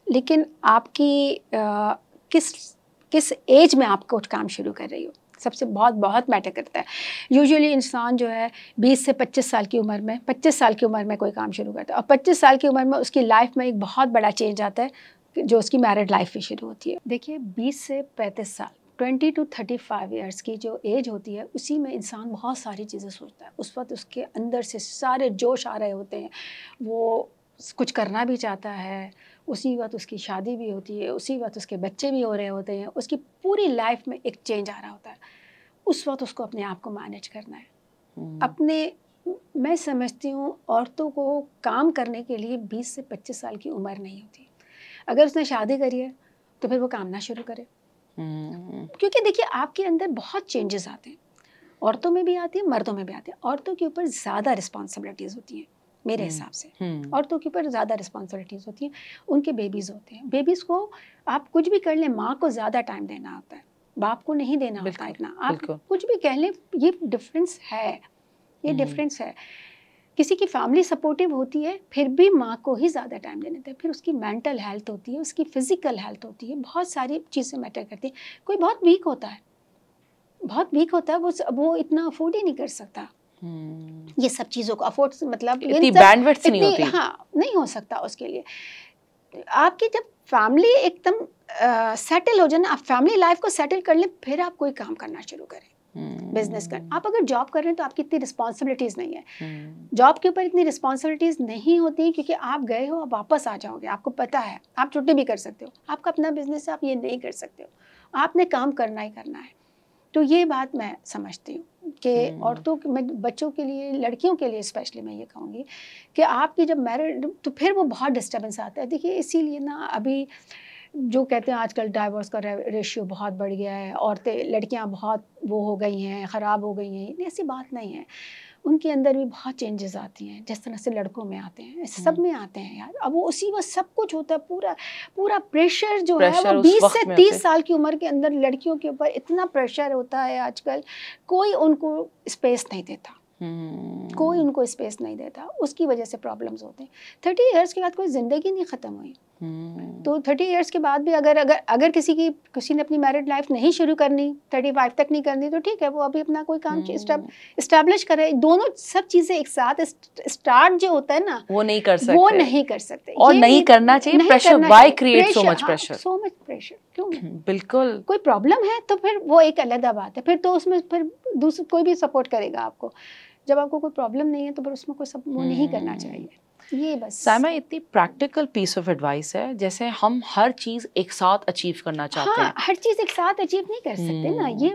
लेकिन आपकी किस एज में आप कुछ काम शुरू कर रही हो सबसे बहुत मैटर करता है। यूजुअली इंसान जो है 20 से 25 साल की उम्र में 25 साल की उम्र में कोई काम शुरू करता है और 25 साल की उम्र में उसकी लाइफ में एक बहुत बड़ा चेंज आता है जो उसकी मैरिड लाइफ भी शुरू होती है। देखिए 20 से 35 साल 20 to 35 ईयर्स की जो एज होती है उसी में इंसान बहुत सारी चीज़ें सोचता है। उस वक्त उसके अंदर से सारे जोश आ रहे होते हैं, वो कुछ करना भी चाहता है, उसी वक्त उसकी शादी भी होती है, उसी वक्त उसके बच्चे भी हो रहे होते हैं, उसकी पूरी लाइफ में एक चेंज आ रहा होता है। उस वक्त उसको अपने आप को मैनेज करना है। मैं समझती हूँ औरतों को काम करने के लिए 20 से 25 साल की उम्र नहीं होती। अगर उसने शादी करी है तो फिर वो काम ना शुरू करे, क्योंकि देखिए आपके अंदर बहुत चेंजेस आते हैं, औरतों में भी आती है, मर्दों में भी आती है। औरतों के ऊपर ज़्यादा रिस्पॉन्सिबिलिटीज़ होती हैं मेरे हिसाब से, औरतों के ऊपर ज़्यादा रिस्पॉन्सिबिलिटीज़ होती हैं, उनके बेबीज़ होते हैं। बेबीज़ को आप कुछ भी कर लें, माँ को ज़्यादा टाइम देना होता है, बाप को नहीं देना होता इतना। आप कुछ भी कह लें, ये डिफरेंस है, ये डिफरेंस है। किसी की फैमिली सपोर्टिव होती है फिर भी माँ को ही ज़्यादा टाइम देना होता है, फिर उसकी मेंटल हेल्थ होती है, उसकी फ़िज़िकल हेल्थ होती है, बहुत सारी चीज़ें मैटर करती हैं। कोई बहुत वीक होता है, वो इतना अफोर्ड ही नहीं कर सकता ये सब चीज़ों को अफोर्ड, मतलब इतनी बैंडविड्थ नहीं होती। हाँ, नहीं हो सकता उसके लिए। आपकी जब फैमिली एकदम सेटल हो जाए ना, आप फैमिली लाइफ को सेटल कर लें, फिर आप कोई काम करना शुरू करें, बिजनेस कर। आप अगर जॉब कर रहे हैं तो आपकी इतनी रिस्पॉन्सिबिलिटीज़ नहीं है, जॉब के ऊपर इतनी रिस्पॉन्सिबिलिटीज़ नहीं होती, क्योंकि आप गए हो, आप वापस आ जाओगे, आपको पता है, आप छुट्टी भी कर सकते हो, आपका अपना बिजनेस है, आप ये नहीं कर सकते हो, आपने काम करना ही करना है। तो ये बात मैं समझती हूँ कि औरतों के, बच्चों के लिए, लड़कियों के लिए स्पेशली मैं ये कहूँगी कि आपकी जब मैरिड, तो फिर वो बहुत डिस्टर्बेंस आता है। देखिए इसीलिए ना अभी जो कहते हैं आजकल डाइवोर्स का रेशियो बहुत बढ़ गया है, औरतें, लड़कियाँ बहुत वो हो गई हैं, ख़राब हो गई हैं, ऐसी बात नहीं है। उनके अंदर भी बहुत चेंजेस आती हैं, जिस तरह से लड़कों में आते हैं, सब में आते हैं यार। अब वो उसी वक्त सब कुछ होता है, पूरा प्रेशर जो है वो 20 से 30 साल की उम्र के अंदर लड़कियों के ऊपर इतना प्रेशर होता है आजकल, कोई उनको स्पेस नहीं देता, कोई उनको स्पेस नहीं देता, उसकी वजह से प्रॉब्लम्स होते हैं। 30 इयर्स के बाद कोई ज़िंदगी नहीं ख़त्म हुई, तो 30 इयर्स के बाद भी अगर किसी ने अपनी मैरिड लाइफ नहीं शुरू करनी, 35 तक नहीं करनी, तो ठीक है, वो अभी अपना कोई काम इस्टेब्लिश करे। दोनों सब चीज़ें एक साथ स्टार्ट जो होता है ना, वो नहीं कर सकते और नहीं करना चाहिए। Pressure, why create so much pressure, क्यों? बिल्कुल, कोई प्रॉब्लम है तो फिर वो एक अलग बात है, फिर तो उसमें फिर दूसरा कोई भी सपोर्ट करेगा आपको। जब आपको कोई प्रॉब्लम नहीं है तो फिर उसमें कोई वो नहीं करना चाहिए। ये बस साइमा, इतनी प्रैक्टिकल पीस ऑफ एडवाइस है, जैसे हम हर चीज़ एक साथ अचीव करना चाहते हैं। हर चीज़ एक साथ अचीव नहीं कर सकते ना, ये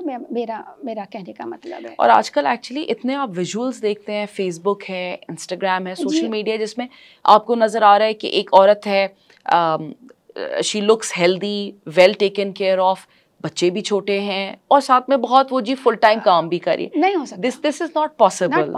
मेरा कहने का मतलब है। और आजकल एक्चुअली इतने आप विजुअल्स देखते हैं, फेसबुक है, इंस्टाग्राम है, सोशल मीडिया, जिसमें आपको नज़र आ रहा है कि एक औरत है, she looks healthy, well taken care of, बच्चे भी छोटे हैं और साथ में बहुत वो जी फुल टाइम काम भी करिए, नहीं हो सकता। This is not possible,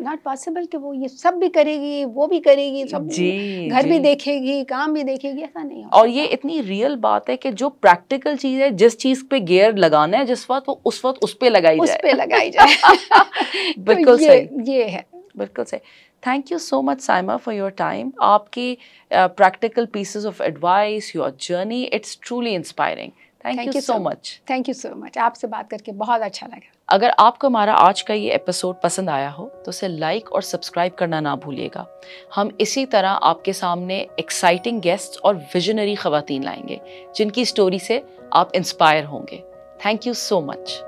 not possible कि वो ये सब भी करेगी, वो भी करेगी, सब जी घर भी जी। देखेगी, काम भी देखेगी, ऐसा नहीं हो और सकता। ये इतनी रियल बात है कि जो प्रैक्टिकल चीज है, जिस चीज पे गियर लगाना है जिस वक्त, वो उस वक्त उस पे लगाई उस जाए, पे लगाई जाए। बिल्कुल तो सही, ये है। बिल्कुल सही। Thank you so much Saima for your time. आपकी practical pieces of advice, your journey, it's truly inspiring. Thank you so much. Thank you so much, आपसे बात करके बहुत अच्छा लगा। अगर आपको हमारा आज का ये एपिसोड पसंद आया हो तो उसे लाइक और सब्सक्राइब करना ना भूलिएगा। हम इसी तरह आपके सामने एक्साइटिंग गेस्ट्स और विजनरी ख़वातीन लाएंगे जिनकी स्टोरी से आप इंस्पायर होंगे। Thank you so much.